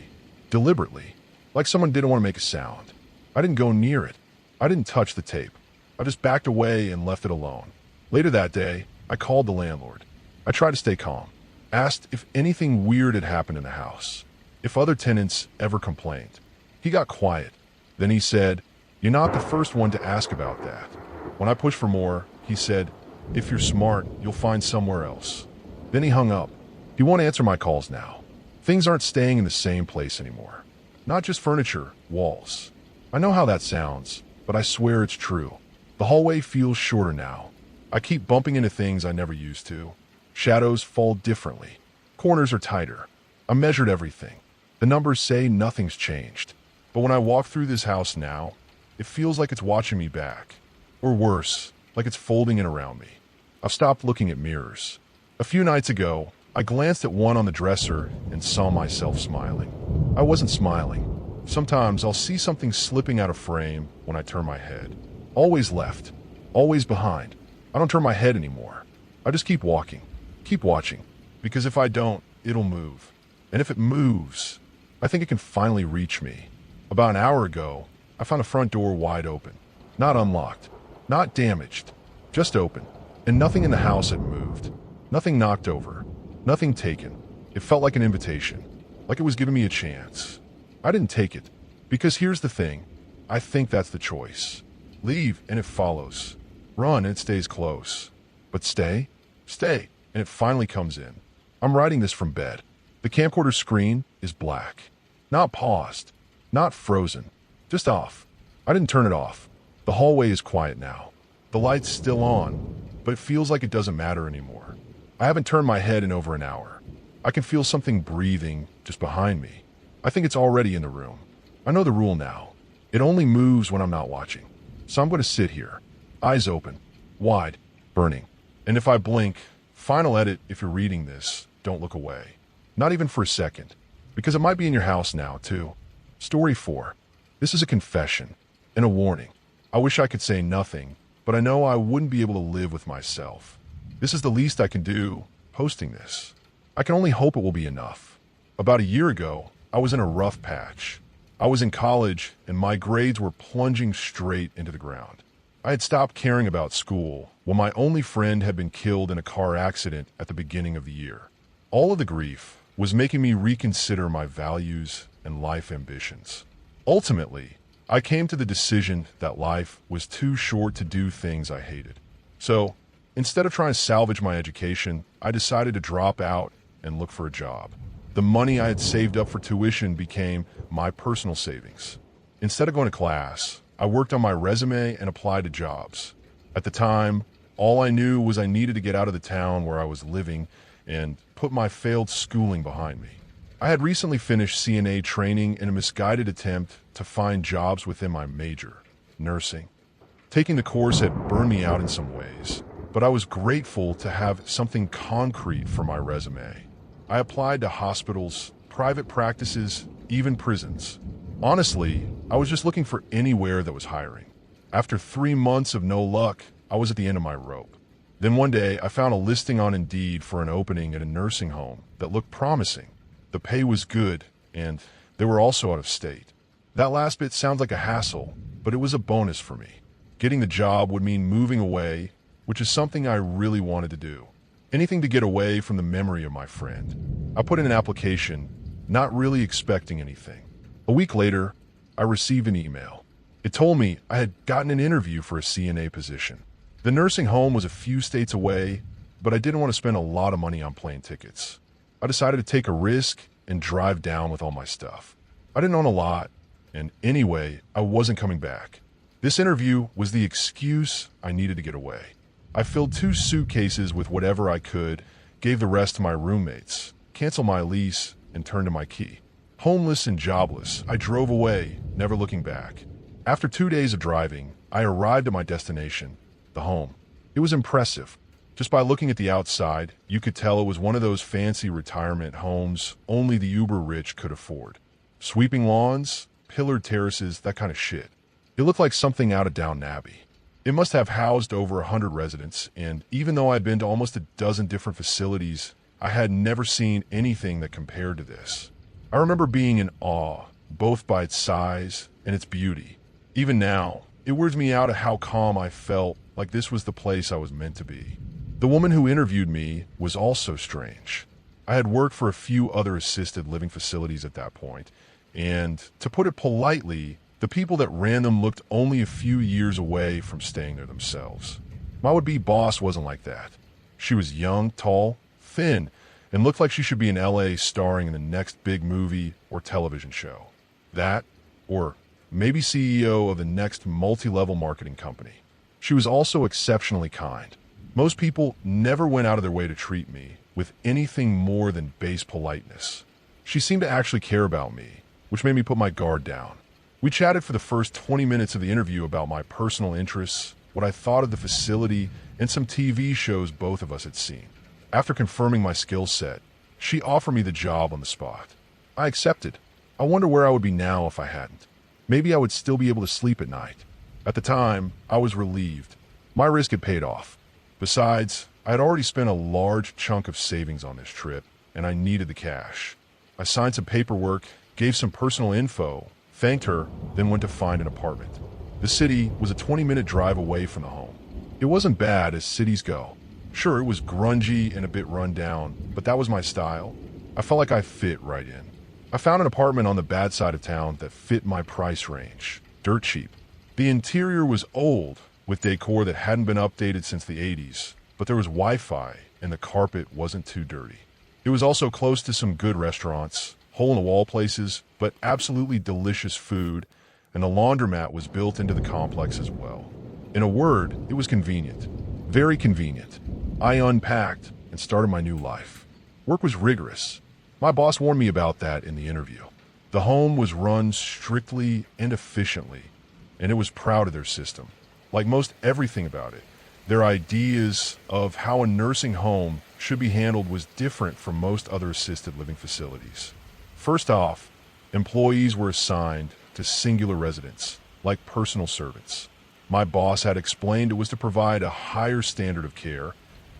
Deliberately. Like someone didn't want to make a sound. I didn't go near it. I didn't touch the tape. I just backed away and left it alone. Later that day, I called the landlord. I tried to stay calm, asked if anything weird had happened in the house, if other tenants ever complained. He got quiet. Then he said, "You're not the first one to ask about that." When I pushed for more, he said, "If you're smart, you'll find somewhere else." Then he hung up. He won't answer my calls now. Things aren't staying in the same place anymore. Not just furniture, walls. I know how that sounds, but I swear it's true. The hallway feels shorter now. I keep bumping into things I never used to. Shadows fall differently. Corners are tighter. I measured everything. The numbers say nothing's changed. But when I walk through this house now, it feels like it's watching me back. Or worse, like it's folding in around me. I've stopped looking at mirrors. A few nights ago, I glanced at one on the dresser and saw myself smiling. I wasn't smiling. Sometimes I'll see something slipping out of frame when I turn my head. Always left. Always behind. I don't turn my head anymore. I just keep walking. Keep watching. Because if I don't, it'll move. And if it moves, I think it can finally reach me. About an hour ago, I found a front door wide open. Not unlocked. Not damaged. Just open. And nothing in the house had moved. Nothing knocked over. Nothing taken. It felt like an invitation. Like it was giving me a chance. I didn't take it. Because here's the thing. I think that's the choice. Leave and it follows. Run and it stays close. But stay? Stay. And it finally comes in. I'm writing this from bed. The camcorder screen is black. Not paused. Not frozen. Just off. I didn't turn it off. The hallway is quiet now. The light's still on, but it feels like it doesn't matter anymore. I haven't turned my head in over an hour. I can feel something breathing just behind me. I think it's already in the room. I know the rule now. It only moves when I'm not watching. So I'm going to sit here, eyes open, wide, burning. And if I blink, final edit if you're reading this, don't look away. Not even for a second. Because it might be in your house now, too. Story 4. This is a confession and a warning. I wish I could say nothing, but I know I wouldn't be able to live with myself. This is the least I can do, posting this. I can only hope it will be enough. About a year ago, I was in a rough patch. I was in college, and my grades were plunging straight into the ground. I had stopped caring about school when my only friend had been killed in a car accident at the beginning of the year. All of the grief was making me reconsider my values and life ambitions. Ultimately, I came to the decision that life was too short to do things I hated. So, instead of trying to salvage my education, I decided to drop out and look for a job. The money I had saved up for tuition became my personal savings. Instead of going to class, I worked on my resume and applied to jobs. At the time, all I knew was I needed to get out of the town where I was living and put my failed schooling behind me. I had recently finished CNA training in a misguided attempt to find jobs within my major, nursing. Taking the course had burned me out in some ways, but I was grateful to have something concrete for my resume. I applied to hospitals, private practices, even prisons. Honestly, I was just looking for anywhere that was hiring. After 3 months of no luck, I was at the end of my rope. Then one day, I found a listing on Indeed for an opening at a nursing home that looked promising. The pay was good, and they were also out of state. That last bit sounds like a hassle, but it was a bonus for me. Getting the job would mean moving away, which is something I really wanted to do. Anything to get away from the memory of my friend. I put in an application, not really expecting anything. A week later, I received an email. It told me I had gotten an interview for a CNA position. The nursing home was a few states away, but I didn't want to spend a lot of money on plane tickets. I decided to take a risk and drive down with all my stuff. I didn't own a lot, and anyway, I wasn't coming back. This interview was the excuse I needed to get away. I filled 2 suitcases with whatever I could, gave the rest to my roommates, canceled my lease, and turned to my key. Homeless and jobless, I drove away, never looking back. After 2 days of driving, I arrived at my destination, the home. It was impressive. Just by looking at the outside, you could tell it was one of those fancy retirement homes only the uber-rich could afford. Sweeping lawns, pillared terraces, that kind of shit. It looked like something out of Downton Abbey. It must have housed over 100 residents, and even though I'd been to almost a dozen different facilities, I had never seen anything that compared to this. I remember being in awe, both by its size and its beauty. Even now, It weirds me out at how calm I felt, like this was the place I was meant to be. The woman who interviewed me was also strange. I had worked for a few other assisted living facilities at that point, and to put it politely, the people that ran them looked only a few years away from staying there themselves. My would-be boss wasn't like that. She was young, tall, thin, and looked like she should be in LA starring in the next big movie or television show. That, or maybe CEO of the next multi-level marketing company. She was also exceptionally kind. Most people never went out of their way to treat me with anything more than base politeness. She seemed to actually care about me, which made me put my guard down. We chatted for the first 20 minutes of the interview about my personal interests, what I thought of the facility, and some TV shows both of us had seen. After confirming my skill set, she offered me the job on the spot. I accepted. I wonder where I would be now if I hadn't. Maybe I would still be able to sleep at night. At the time, I was relieved. My risk had paid off. Besides, I had already spent a large chunk of savings on this trip, and I needed the cash. I signed some paperwork, gave some personal info, thanked her, then went to find an apartment. The city was a 20-minute drive away from the home. It wasn't bad as cities go. Sure, it was grungy and a bit run down, but that was my style. I felt like I fit right in. I found an apartment on the bad side of town that fit my price range. Dirt cheap. The interior was old, with decor that hadn't been updated since the 80s, but there was Wi-Fi and the carpet wasn't too dirty. It was also close to some good restaurants, hole-in-the-wall places, but absolutely delicious food, and the laundromat was built into the complex as well. In a word, it was convenient. Very convenient. I unpacked and started my new life. Work was rigorous. My boss warned me about that in the interview. The home was run strictly and efficiently, and it was proud of their system. Like most everything about it, their ideas of how a nursing home should be handled was different from most other assisted living facilities. First off, employees were assigned to singular residents, like personal servants. My boss had explained it was to provide a higher standard of care,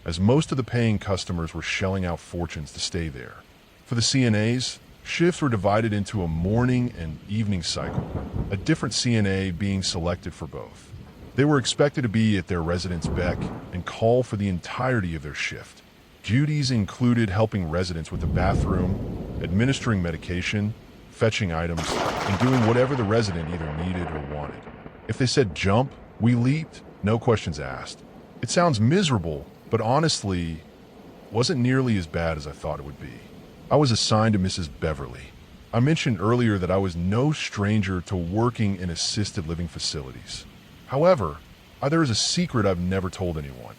as most of the paying customers were shelling out fortunes to stay there. For the CNAs, shifts were divided into a morning and evening cycle, a different CNA being selected for both. They were expected to be at their residents' beck and call for the entirety of their shift. Duties included helping residents with the bathroom, administering medication, fetching items, and doing whatever the resident either needed or wanted. If they said jump, we leaped, no questions asked. It sounds miserable, but honestly, wasn't nearly as bad as I thought it would be. I was assigned to Mrs. Beverly. I mentioned earlier that I was no stranger to working in assisted living facilities. However, there is a secret I've never told anyone.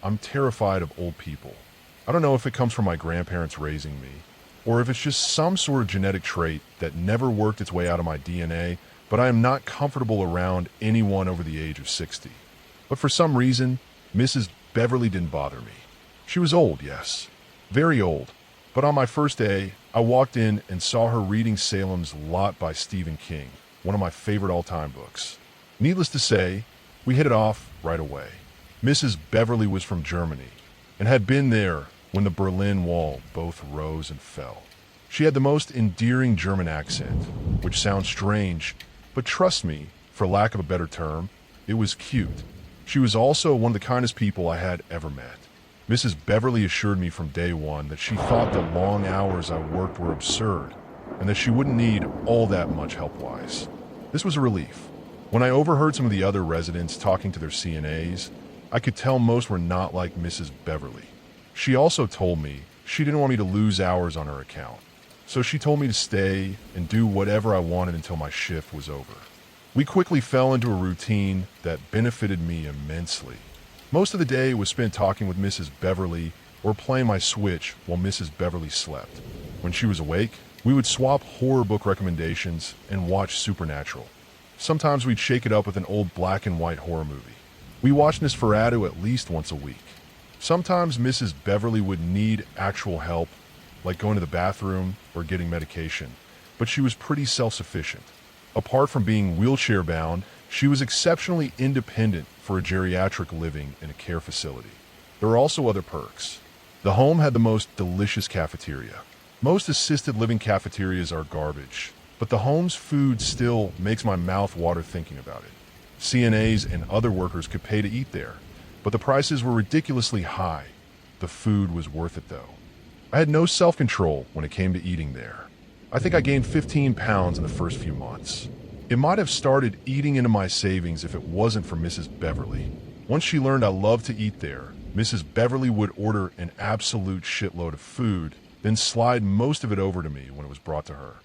I'm terrified of old people. I don't know if it comes from my grandparents raising me, or if it's just some sort of genetic trait that never worked its way out of my DNA, but I am not comfortable around anyone over the age of 60. But for some reason, Mrs. Beverly didn't bother me. She was old, yes, very old. But on my first day, I walked in and saw her reading Salem's Lot by Stephen King, one of my favorite all-time books. Needless to say, we hit it off right away. Mrs. Beverly was from Germany and had been there when the Berlin Wall both rose and fell. She had the most endearing German accent, which sounds strange, but trust me, for lack of a better term, it was cute. She was also one of the kindest people I had ever met. Mrs. Beverly assured me from day one that she thought the long hours I worked were absurd, and that she wouldn't need all that much help-wise. This was a relief. When I overheard some of the other residents talking to their CNAs, I could tell most were not like Mrs. Beverly. She also told me she didn't want me to lose hours on her account, so she told me to stay and do whatever I wanted until my shift was over. We quickly fell into a routine that benefited me immensely. Most of the day was spent talking with Mrs. Beverly or playing my Switch while Mrs. Beverly slept. When she was awake, we would swap horror book recommendations and watch Supernatural. Sometimes we'd shake it up with an old black and white horror movie. We watched Nosferatu at least once a week. Sometimes Mrs. Beverly would need actual help, like going to the bathroom or getting medication, but she was pretty self-sufficient. Apart from being wheelchair-bound, she was exceptionally independent for a geriatric living in a care facility. There were also other perks. The home had the most delicious cafeteria. Most assisted living cafeterias are garbage, but the home's food still makes my mouth water thinking about it. CNAs and other workers could pay to eat there, but the prices were ridiculously high. The food was worth it though. I had no self-control when it came to eating there. I think I gained 15 pounds in the first few months. It might have started eating into my savings if it wasn't for Mrs. Beverly. Once she learned I loved to eat there, Mrs. Beverly would order an absolute shitload of food, then slide most of it over to me when it was brought to her.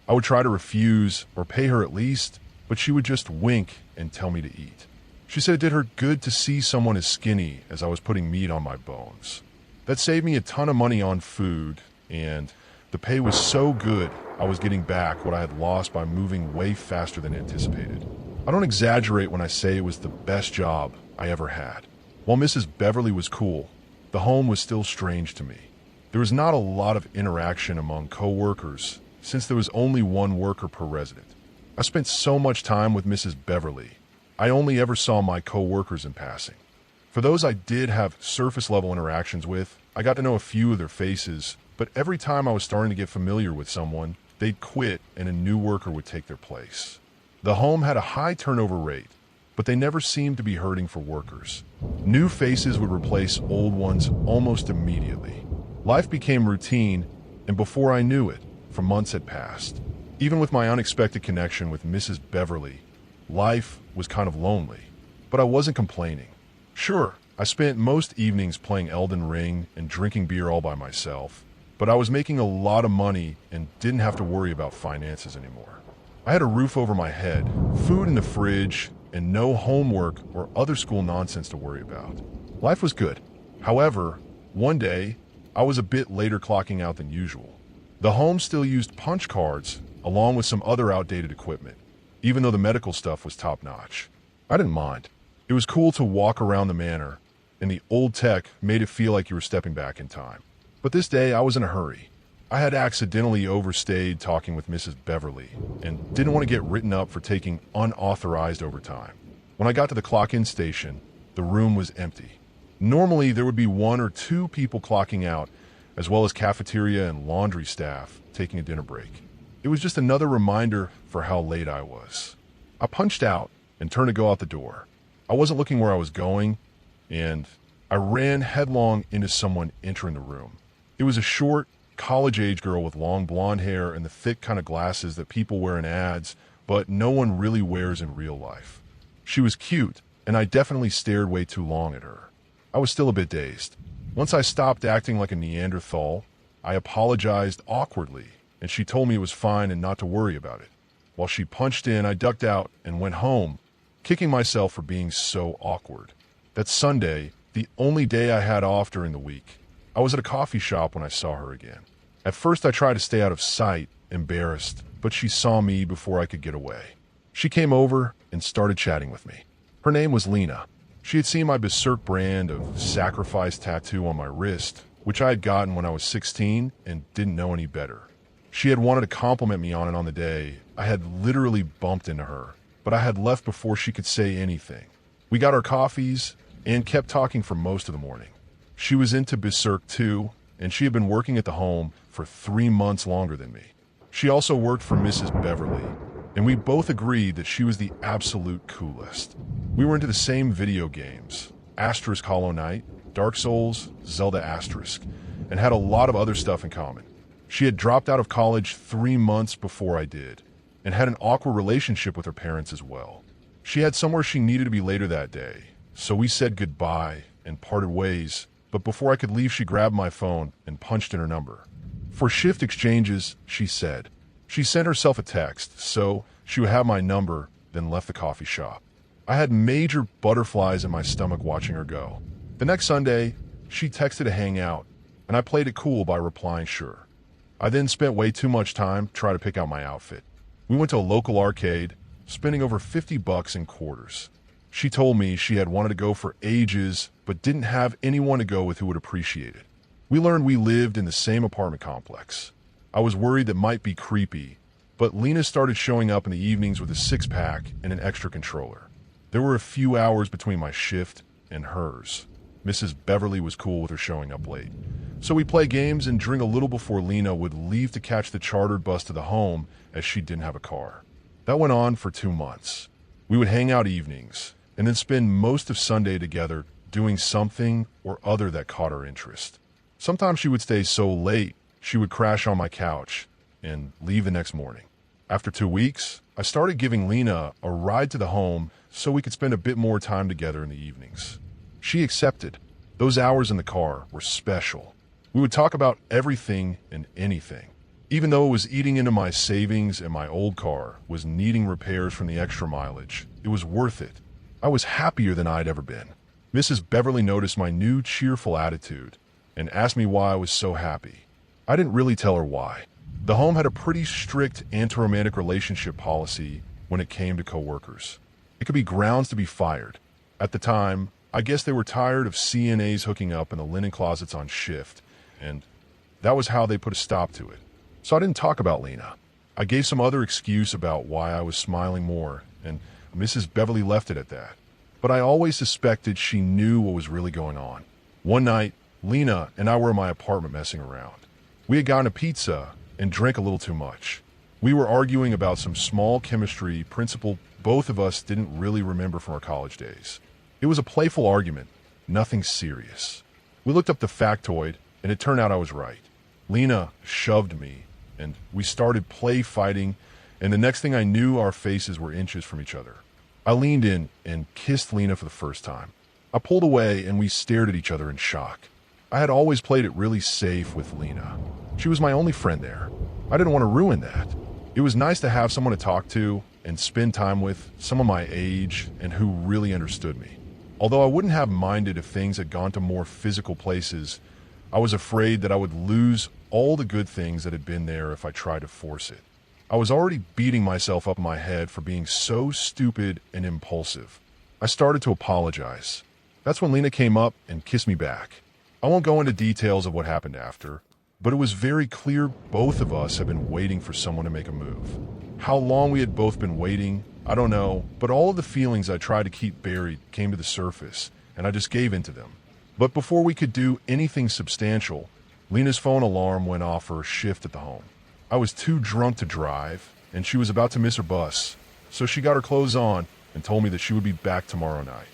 I would try to refuse or pay her at least, but she would just wink and tell me to eat. She said it did her good to see someone as skinny as I was putting meat on my bones. That saved me a ton of money on food, and the pay was so good I was getting back what I had lost by moving way faster than anticipated. I don't exaggerate when I say it was the best job I ever had. While Mrs. Beverly was cool, the home was still strange to me. There was not a lot of interaction among co-workers since there was only one worker per resident. I spent so much time with Mrs. Beverly, I only ever saw my co-workers in passing. For those I did have surface-level interactions with, I got to know a few of their faces, but every time I was starting to get familiar with someone, they'd quit and a new worker would take their place. The home had a high turnover rate, but they never seemed to be hurting for workers. New faces would replace old ones almost immediately. Life became routine, and before I knew it, for months had passed. Even with my unexpected connection with Mrs. Beverly, life was kind of lonely, but I wasn't complaining. Sure, I spent most evenings playing Elden Ring and drinking beer all by myself, but I was making a lot of money and didn't have to worry about finances anymore. I had a roof over my head, food in the fridge, and no homework or other school nonsense to worry about. Life was good. However, one day, I was a bit later clocking out than usual. The home still used punch cards along with some other outdated equipment, even though the medical stuff was top-notch. I didn't mind. It was cool to walk around the manor, and the old tech made it feel like you were stepping back in time. But this day, I was in a hurry. I had accidentally overstayed talking with Mrs. Beverly and didn't want to get written up for taking unauthorized overtime. When I got to the clock-in station, the room was empty. Normally, there would be 1 or 2 people clocking out, as well as cafeteria and laundry staff taking a dinner break. It was just another reminder for how late I was. I punched out and turned to go out the door. I wasn't looking where I was going, and I ran headlong into someone entering the room. It was a short, college-age girl with long blonde hair and the thick kind of glasses that people wear in ads, but no one really wears in real life. She was cute, and I definitely stared way too long at her. I was still a bit dazed. Once I stopped acting like a Neanderthal, I apologized awkwardly, and she told me it was fine and not to worry about it. While she punched in, I ducked out and went home, kicking myself for being so awkward. That Sunday, the only day I had off during the week, I was at a coffee shop when I saw her again. At first I tried to stay out of sight, embarrassed, but she saw me before I could get away. She came over and started chatting with me. Her name was Lena. She had seen my Berserk brand of sacrifice tattoo on my wrist, which I had gotten when I was 16 and didn't know any better. She had wanted to compliment me on it on the day. I had literally bumped into her, but I had left before she could say anything. We got our coffees and kept talking for most of the morning. She was into Berserk too, and she had been working at the home for 3 months longer than me. She also worked for Mrs. Beverly, and we both agreed that she was the absolute coolest. We were into the same video games, Asterisk Hollow Knight, Dark Souls, Zelda Asterisk, and had a lot of other stuff in common. She had dropped out of college 3 months before I did, and had an awkward relationship with her parents as well. She had somewhere she needed to be later that day, so we said goodbye and parted ways, but before I could leave she grabbed my phone and punched in her number. For shift exchanges, she said. She sent herself a text, so she would have my number, then left the coffee shop. I had major butterflies in my stomach watching her go. The next Sunday, she texted to hang out, and I played it cool by replying sure. I then spent way too much time trying to pick out my outfit. We went to a local arcade, spending over $50 in quarters. She told me she had wanted to go for ages, but didn't have anyone to go with who would appreciate it. We learned we lived in the same apartment complex. I was worried that might be creepy, but Lena started showing up in the evenings with a 6-pack and an extra controller. There were a few hours between my shift and hers. Mrs. Beverly was cool with her showing up late. So we play games and drink a little before Lena would leave to catch the chartered bus to the home as she didn't have a car. That went on for 2 months. We would hang out evenings and then spend most of Sunday together doing something or other that caught her interest. Sometimes she would stay so late she would crash on my couch and leave the next morning. After 2 weeks, I started giving Lena a ride to the home so we could spend a bit more time together in the evenings. She accepted. Those hours in the car were special. We would talk about everything and anything. Even though it was eating into my savings and my old car was needing repairs from the extra mileage, it was worth it. I was happier than I'd ever been. Mrs. Beverly noticed my new cheerful attitude and asked me why I was so happy. I didn't really tell her why. The home had a pretty strict anti-romantic relationship policy when it came to coworkers. It could be grounds to be fired. At the time, I guess they were tired of CNAs hooking up in the linen closets on shift, and that was how they put a stop to it. So I didn't talk about Lena. I gave some other excuse about why I was smiling more, and Mrs. Beverly left it at that. But I always suspected she knew what was really going on. One night, Lena and I were in my apartment messing around. We had gotten a pizza and drank a little too much. We were arguing about some small chemistry principle both of us didn't really remember from our college days. It was a playful argument, nothing serious. We looked up the factoid, and it turned out I was right. Lena shoved me, and we started play fighting, and the next thing I knew, our faces were inches from each other. I leaned in and kissed Lena for the first time. I pulled away, and we stared at each other in shock. I had always played it really safe with Lena. She was my only friend there. I didn't want to ruin that. It was nice to have someone to talk to and spend time with, someone my age and who really understood me. Although I wouldn't have minded if things had gone to more physical places, I was afraid that I would lose all the good things that had been there if I tried to force it. I was already beating myself up in my head for being so stupid and impulsive. I started to apologize. That's when Lena came up and kissed me back. I won't go into details of what happened after, but it was very clear both of us had been waiting for someone to make a move. How long we had both been waiting, I don't know, but all of the feelings I tried to keep buried came to the surface, and I just gave in to them. But before we could do anything substantial, Lena's phone alarm went off for a shift at the home. I was too drunk to drive, and she was about to miss her bus, so she got her clothes on and told me that she would be back tomorrow night.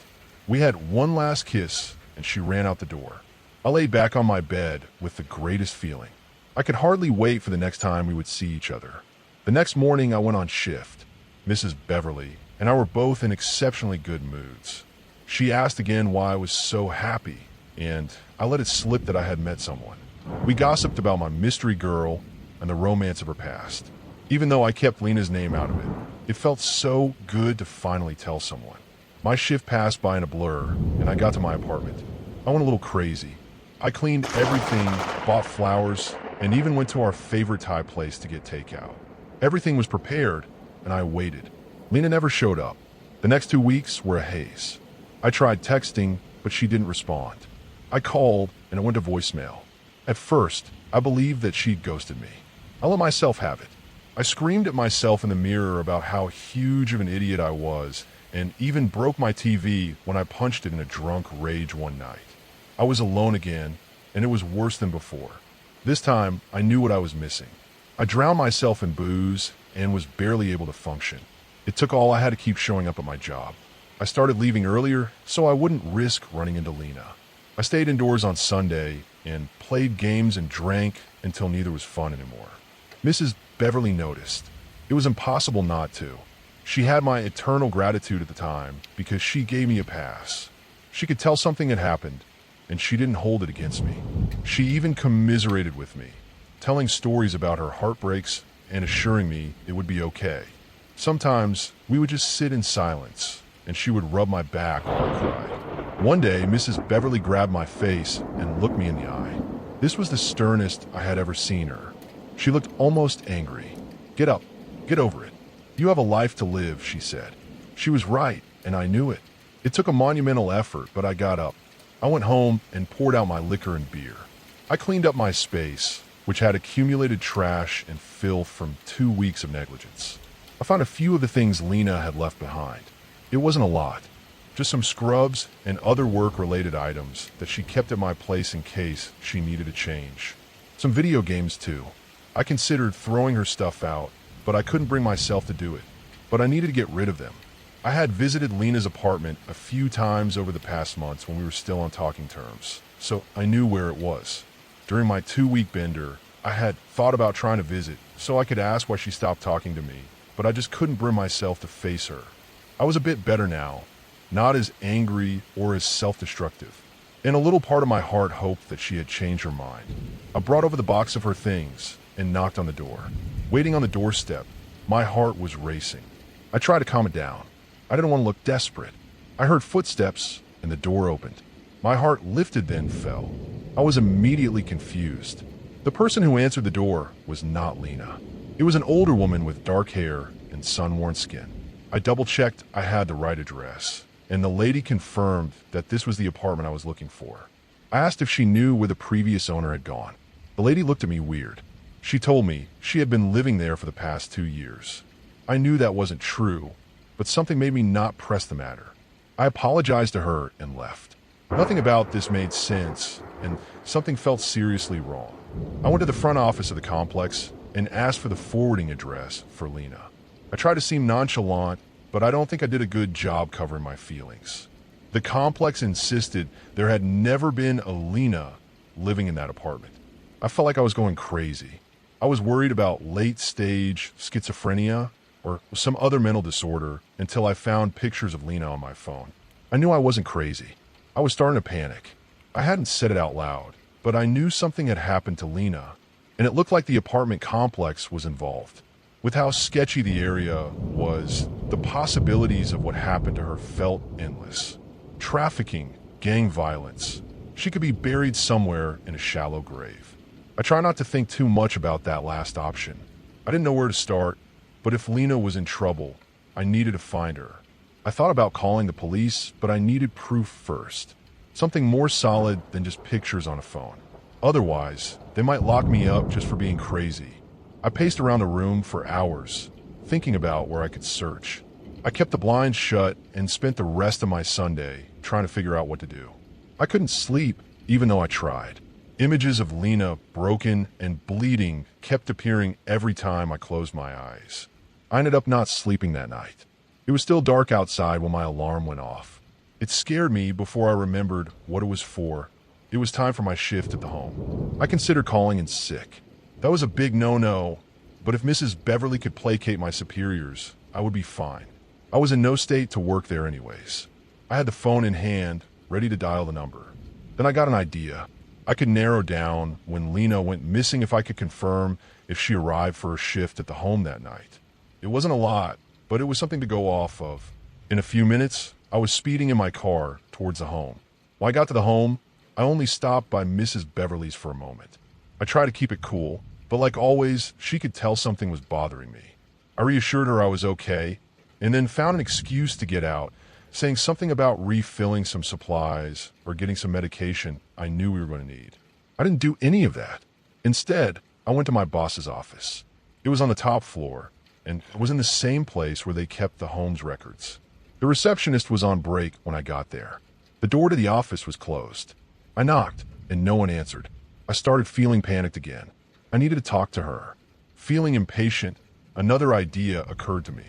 We had one last kiss, and she ran out the door. I lay back on my bed with the greatest feeling. I could hardly wait for the next time we would see each other. The next morning I went on shift. Mrs. Beverly and I were both in exceptionally good moods. She asked again why I was so happy, and I let it slip that I had met someone. We gossiped about my mystery girl and the romance of her past. Even though I kept Lena's name out of it, it felt so good to finally tell someone. My shift passed by in a blur, and I got to my apartment. I went a little crazy. I cleaned everything, bought flowers, and even went to our favorite Thai place to get takeout. Everything was prepared, and I waited. Lena never showed up. The next 2 weeks were a haze. I tried texting, but she didn't respond. I called, and it went to voicemail. At first, I believed that she'd ghosted me. I let myself have it. I screamed at myself in the mirror about how huge of an idiot I was, and even broke my TV when I punched it in a drunk rage one night. I was alone again, and it was worse than before. This time, I knew what I was missing. I drowned myself in booze and was barely able to function. It took all I had to keep showing up at my job. I started leaving earlier so I wouldn't risk running into Lena. I stayed indoors on Sunday and played games and drank until neither was fun anymore. Mrs. Beverly noticed. It was impossible not to. She had my eternal gratitude at the time because she gave me a pass. She could tell something had happened, and she didn't hold it against me. She even commiserated with me, telling stories about her heartbreaks and assuring me it would be okay. Sometimes we would just sit in silence, and she would rub my back while I cried. One day, Mrs. Beverly grabbed my face and looked me in the eye. This was the sternest I had ever seen her. She looked almost angry. "Get up. Get over it. You have a life to live," she said. She was right, and I knew it. It took a monumental effort, but I got up. I went home and poured out my liquor and beer. I cleaned up my space, which had accumulated trash and filth from 2 weeks of negligence. I found a few of the things Lena had left behind. It wasn't a lot, just some scrubs and other work-related items that she kept at my place in case she needed a change. Some video games, too. I considered throwing her stuff out, but I couldn't bring myself to do it. But I needed to get rid of them. I had visited Lena's apartment a few times over the past months when we were still on talking terms, so I knew where it was. During my 2-week bender, I had thought about trying to visit so I could ask why she stopped talking to me, but I just couldn't bring myself to face her. I was a bit better now, not as angry or as self-destructive, and a little part of my heart hoped that she had changed her mind. I brought over the box of her things and knocked on the door. Waiting on the doorstep, my heart was racing. I tried to calm it down. I didn't want to look desperate. I heard footsteps and the door opened. My heart lifted then fell. I was immediately confused. The person who answered the door was not Lena. It was an older woman with dark hair and sun-worn skin. I double-checked I had the right address, and the lady confirmed that this was the apartment I was looking for. I asked if she knew where the previous owner had gone. The lady looked at me weird. She told me she had been living there for the past 2 years. I knew that wasn't true, but something made me not press the matter. I apologized to her and left. Nothing about this made sense, and something felt seriously wrong. I went to the front office of the complex and asked for the forwarding address for Lena. I tried to seem nonchalant, but I don't think I did a good job covering my feelings. The complex insisted there had never been a Lena living in that apartment. I felt like I was going crazy. I was worried about late-stage schizophrenia or some other mental disorder until I found pictures of Lena on my phone. I knew I wasn't crazy. I was starting to panic. I hadn't said it out loud, but I knew something had happened to Lena, and it looked like the apartment complex was involved. With how sketchy the area was, the possibilities of what happened to her felt endless. Trafficking, gang violence. She could be buried somewhere in a shallow grave. I try not to think too much about that last option. I didn't know where to start, but if Lena was in trouble, I needed to find her. I thought about calling the police, but I needed proof first. Something more solid than just pictures on a phone. Otherwise, they might lock me up just for being crazy. I paced around the room for hours, thinking about where I could search. I kept the blinds shut and spent the rest of my Sunday trying to figure out what to do. I couldn't sleep, even though I tried. Images of Lena, broken and bleeding, kept appearing every time I closed my eyes. I ended up not sleeping that night. It was still dark outside when my alarm went off. It scared me before I remembered what it was for. It was time for my shift at the home. I considered calling in sick. That was a big no-no, but if Mrs. Beverly could placate my superiors, I would be fine. I was in no state to work there anyways. I had the phone in hand, ready to dial the number. Then I got an idea. I could narrow down when Lena went missing if I could confirm if she arrived for her shift at the home that night. It wasn't a lot, but it was something to go off of. In a few minutes, I was speeding in my car towards the home. When I got to the home, I only stopped by Mrs. Beverly's for a moment. I tried to keep it cool, but like always, she could tell something was bothering me. I reassured her I was okay, and then found an excuse to get out, saying something about refilling some supplies or getting some medication I knew we were going to need. I didn't do any of that. Instead, I went to my boss's office. It was on the top floor, and it was in the same place where they kept the home's records. The receptionist was on break when I got there. The door to the office was closed. I knocked, and no one answered. I started feeling panicked again. I needed to talk to her. Feeling impatient, another idea occurred to me.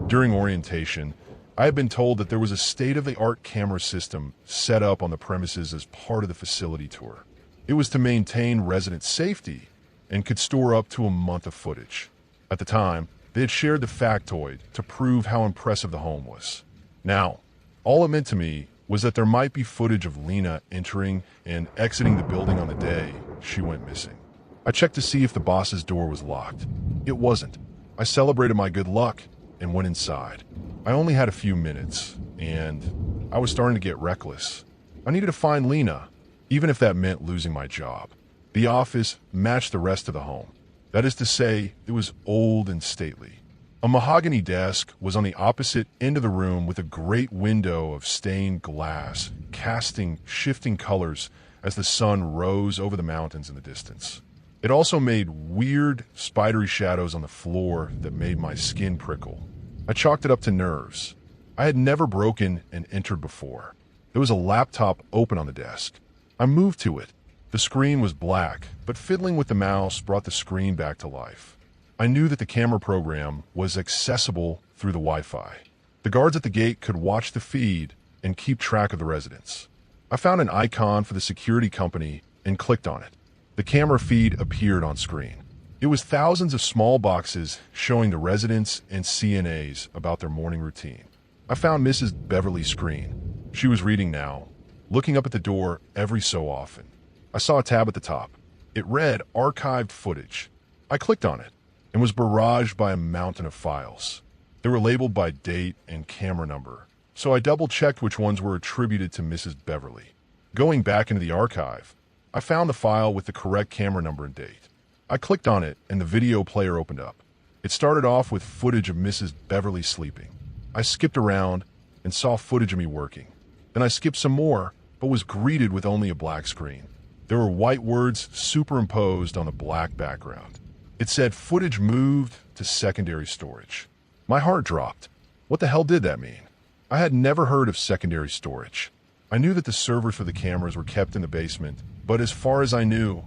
During orientation, I had been told that there was a state-of-the-art camera system set up on the premises as part of the facility tour. It was to maintain resident safety and could store up to a month of footage. At the time, they had shared the factoid to prove how impressive the home was. Now, all it meant to me was that there might be footage of Lena entering and exiting the building on the day she went missing. I checked to see if the boss's door was locked. It wasn't. I celebrated my good luck and went inside. I only had a few minutes, and I was starting to get reckless. I needed to find Lena, even if that meant losing my job. The office matched the rest of the home. That is to say, it was old and stately. A mahogany desk was on the opposite end of the room with a great window of stained glass, casting shifting colors as the sun rose over the mountains in the distance. It also made weird, spidery shadows on the floor that made my skin prickle. I chalked it up to nerves. I had never broken and entered before. There was a laptop open on the desk. I moved to it. The screen was black, but fiddling with the mouse brought the screen back to life. I knew that the camera program was accessible through the Wi-Fi. The guards at the gate could watch the feed and keep track of the residents. I found an icon for the security company and clicked on it. The camera feed appeared on screen. It was thousands of small boxes showing the residents and CNAs about their morning routine. I found Mrs. Beverly's screen. She was reading now, looking up at the door every so often. I saw a tab at the top. It read Archived Footage. I clicked on it and was barraged by a mountain of files. They were labeled by date and camera number, so I double-checked which ones were attributed to Mrs. Beverly. Going back into the archive, I found the file with the correct camera number and date. I clicked on it and the video player opened up. It started off with footage of Mrs. Beverly sleeping. I skipped around and saw footage of me working. Then I skipped some more, but was greeted with only a black screen. There were white words superimposed on a black background. It said footage moved to secondary storage. My heart dropped. What the hell did that mean? I had never heard of secondary storage. I knew that the servers for the cameras were kept in the basement, but as far as I knew,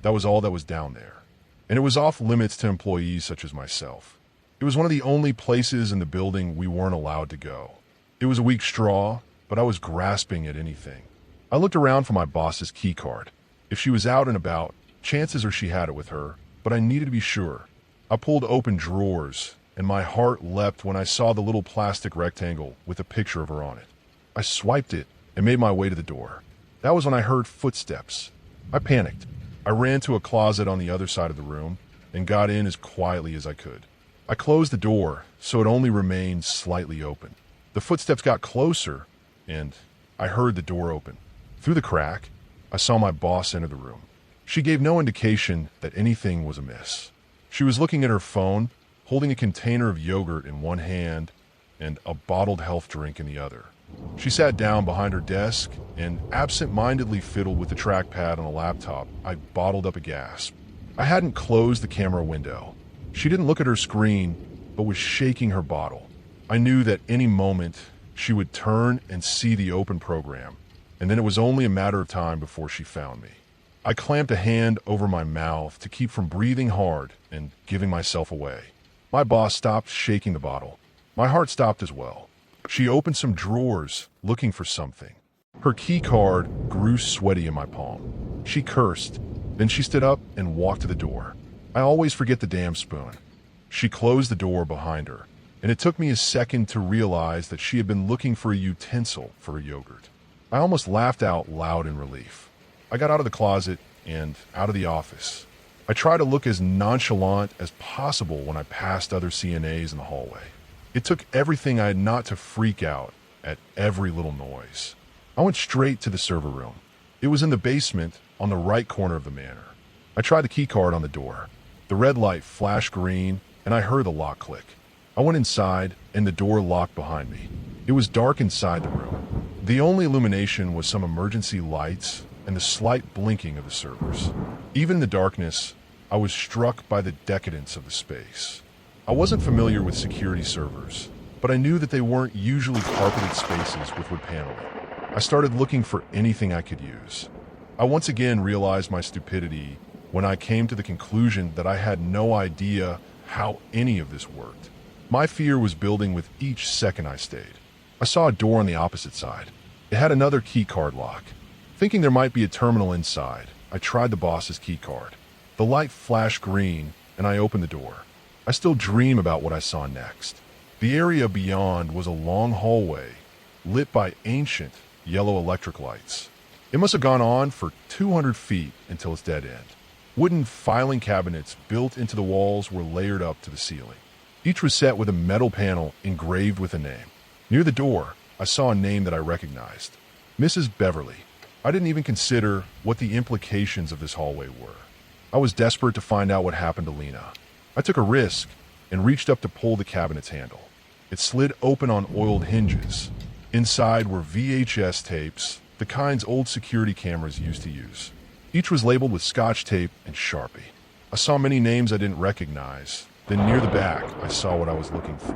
that was all that was down there. And it was off limits to employees such as myself. It was one of the only places in the building we weren't allowed to go. It was a weak straw, but I was grasping at anything. I looked around for my boss's key card. If she was out and about, chances are she had it with her, but I needed to be sure. I pulled open drawers, and my heart leapt when I saw the little plastic rectangle with a picture of her on it. I swiped it and made my way to the door. That was when I heard footsteps. I panicked. I ran to a closet on the other side of the room and got in as quietly as I could. I closed the door so it only remained slightly open. The footsteps got closer, and I heard the door open. Through the crack, I saw my boss enter the room. She gave no indication that anything was amiss. She was looking at her phone, holding a container of yogurt in one hand and a bottled health drink in the other. She sat down behind her desk and absent-mindedly fiddled with the trackpad on a laptop. I bottled up a gasp. I hadn't closed the camera window. She didn't look at her screen, but was shaking her bottle. I knew that any moment she would turn and see the open program, and then it was only a matter of time before she found me. I clamped a hand over my mouth to keep from breathing hard and giving myself away. My boss stopped shaking the bottle. My heart stopped as well. She opened some drawers, looking for something. Her key card grew sweaty in my palm. She cursed. Then she stood up and walked to the door. I always forget the damn spoon. She closed the door behind her, and it took me a second to realize that she had been looking for a utensil for a yogurt. I almost laughed out loud in relief. I got out of the closet and out of the office. I tried to look as nonchalant as possible when I passed other CNAs in the hallway. It took everything I had not to freak out at every little noise. I went straight to the server room. It was in the basement on the right corner of the manor. I tried the key card on the door. The red light flashed green, and I heard the lock click. I went inside, and the door locked behind me. It was dark inside the room. The only illumination was some emergency lights and the slight blinking of the servers. Even in the darkness, I was struck by the decadence of the space. I wasn't familiar with security servers, but I knew that they weren't usually carpeted spaces with wood paneling. I started looking for anything I could use. I once again realized my stupidity when I came to the conclusion that I had no idea how any of this worked. My fear was building with each second I stayed. I saw a door on the opposite side. It had another key card lock. Thinking there might be a terminal inside, I tried the boss's key card. The light flashed green, and I opened the door. I still dream about what I saw next. The area beyond was a long hallway, lit by ancient yellow electric lights. It must have gone on for 200 feet until its dead end. Wooden filing cabinets built into the walls were layered up to the ceiling. Each was set with a metal panel engraved with a name. Near the door, I saw a name that I recognized. Mrs. Beverly. I didn't even consider what the implications of this hallway were. I was desperate to find out what happened to Lena. I took a risk and reached up to pull the cabinet's handle. It slid open on oiled hinges. Inside were VHS tapes, the kinds old security cameras used to use. Each was labeled with Scotch tape and Sharpie. I saw many names I didn't recognize. Then near the back, I saw what I was looking for.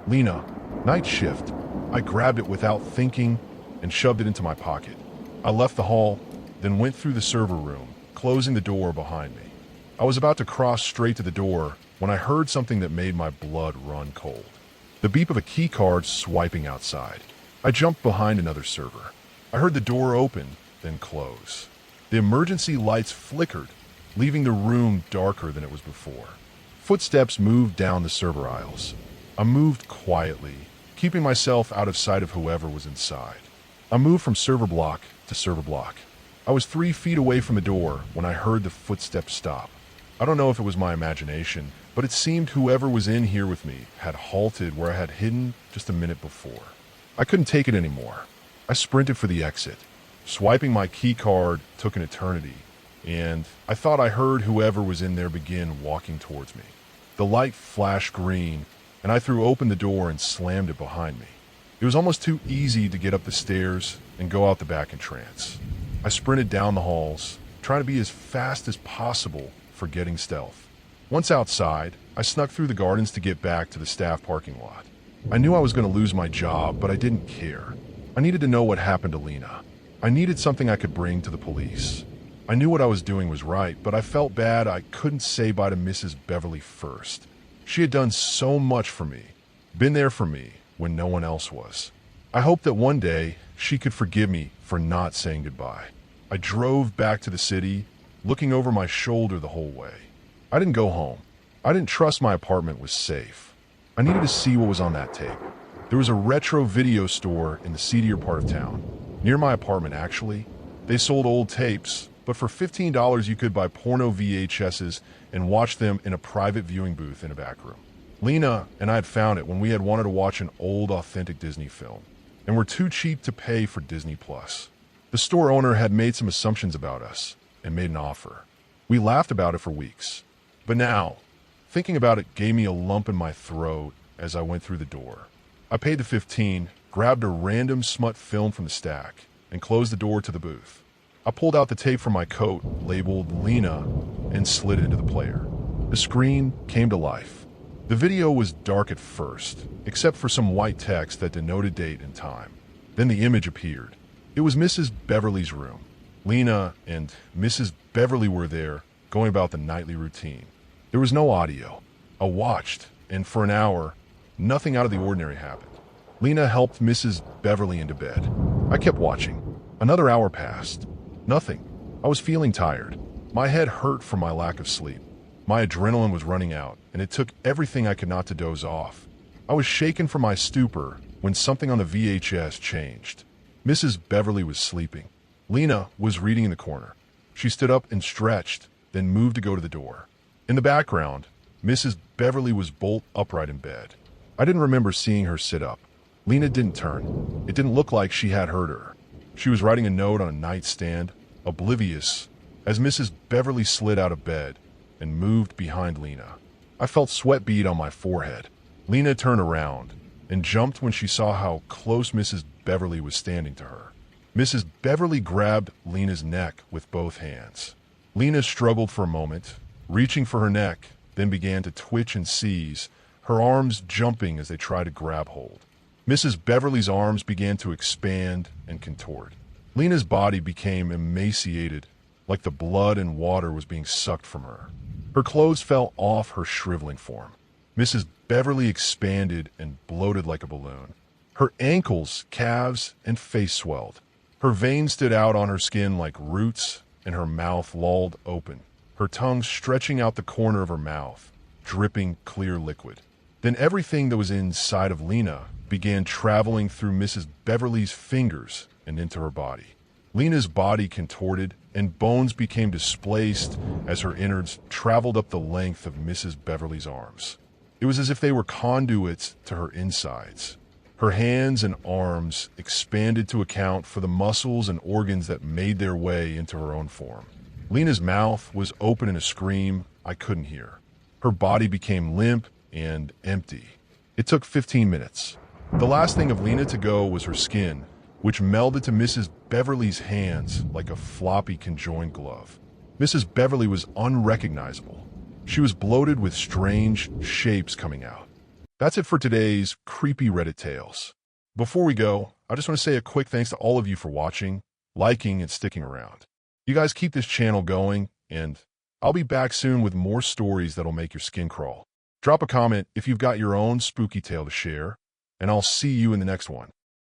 Lena, night shift. I grabbed it without thinking and shoved it into my pocket. I left the hall, then went through the server room, closing the door behind me. I was about to cross straight to the door when I heard something that made my blood run cold. The beep of a key card swiping outside. I jumped behind another server. I heard the door open, then close. The emergency lights flickered, leaving the room darker than it was before. Footsteps moved down the server aisles. I moved quietly, keeping myself out of sight of whoever was inside. I moved from server block to server block. I was 3 feet away from the door when I heard the footsteps stop. I don't know if it was my imagination, but it seemed whoever was in here with me had halted where I had hidden just a minute before. I couldn't take it anymore. I sprinted for the exit. Swiping my key card took an eternity, and I thought I heard whoever was in there begin walking towards me. The light flashed green, and I threw open the door and slammed it behind me. It was almost too easy to get up the stairs and go out the back in trance. I sprinted down the halls, trying to be as fast as possible, forgetting stealth. Once outside, I snuck through the gardens to get back to the staff parking lot. I knew I was going to lose my job, but I didn't care. I needed to know what happened to Lena. I needed something I could bring to the police. I knew what I was doing was right, but I felt bad I couldn't say bye to Mrs. Beverly first. She had done so much for me, been there for me when no one else was. I hoped that one day she could forgive me for not saying goodbye. I drove back to the city, looking over my shoulder the whole way. I didn't go home. I didn't trust my apartment was safe. I needed to see what was on that tape. There was a retro video store in the seedier part of town. Near my apartment, actually. They sold old tapes, but for $15 you could buy porno VHSs and watch them in a private viewing booth in a back room. Lena and I had found it when we had wanted to watch an old authentic Disney film, and were too cheap to pay for Disney Plus. The store owner had made some assumptions about us and made an offer. We laughed about it for weeks. But now, thinking about it gave me a lump in my throat as I went through the door. I paid the $15, grabbed a random smut film from the stack, and closed the door to the booth. I pulled out the tape from my coat, labeled Lena, and slid it into the player. The screen came to life. The video was dark at first, except for some white text that denoted date and time. Then the image appeared. It was Mrs. Beverly's room. Lena and Mrs. Beverly were there, going about the nightly routine. There was no audio. I watched, and for an hour, nothing out of the ordinary happened. Lena helped Mrs. Beverly into bed. I kept watching. Another hour passed. Nothing. I was feeling tired. My head hurt from my lack of sleep. My adrenaline was running out, and it took everything I could not to doze off. I was shaken from my stupor when something on the VHS changed. Mrs. Beverly was sleeping. Lena was reading in the corner. She stood up and stretched, then moved to go to the door. In the background, Mrs. Beverly was bolt upright in bed. I didn't remember seeing her sit up. Lena didn't turn. It didn't look like she had heard her. She was writing a note on a nightstand, oblivious, as Mrs. Beverly slid out of bed and moved behind Lena. I felt sweat bead on my forehead. Lena turned around and jumped when she saw how close Mrs. Beverly was standing to her. Mrs. Beverly grabbed Lena's neck with both hands. Lena struggled for a moment, reaching for her neck, then began to twitch and seize, her arms jumping as they tried to grab hold. Mrs. Beverly's arms began to expand and contort. Lena's body became emaciated, like the blood and water was being sucked from her. Her clothes fell off her shriveling form. Mrs. Beverly expanded and bloated like a balloon. Her ankles, calves, and face swelled. Her veins stood out on her skin like roots, and her mouth lolled open, her tongue stretching out the corner of her mouth, dripping clear liquid. Then everything that was inside of Lena began traveling through Mrs. Beverly's fingers and into her body. Lena's body contorted, and bones became displaced as her innards traveled up the length of Mrs. Beverly's arms. It was as if they were conduits to her insides. Her hands and arms expanded to account for the muscles and organs that made their way into her own form. Lena's mouth was open in a scream I couldn't hear. Her body became limp and empty. It took 15 minutes. The last thing of Lena to go was her skin, which melded to Mrs. Beverly's hands like a floppy conjoined glove. Mrs. Beverly was unrecognizable. She was bloated with strange shapes coming out. That's it for today's creepy Reddit tales. Before we go, I just want to say a quick thanks to all of you for watching, liking, and sticking around. You guys keep this channel going, and I'll be back soon with more stories that'll make your skin crawl. Drop a comment if you've got your own spooky tale to share, and I'll see you in the next one.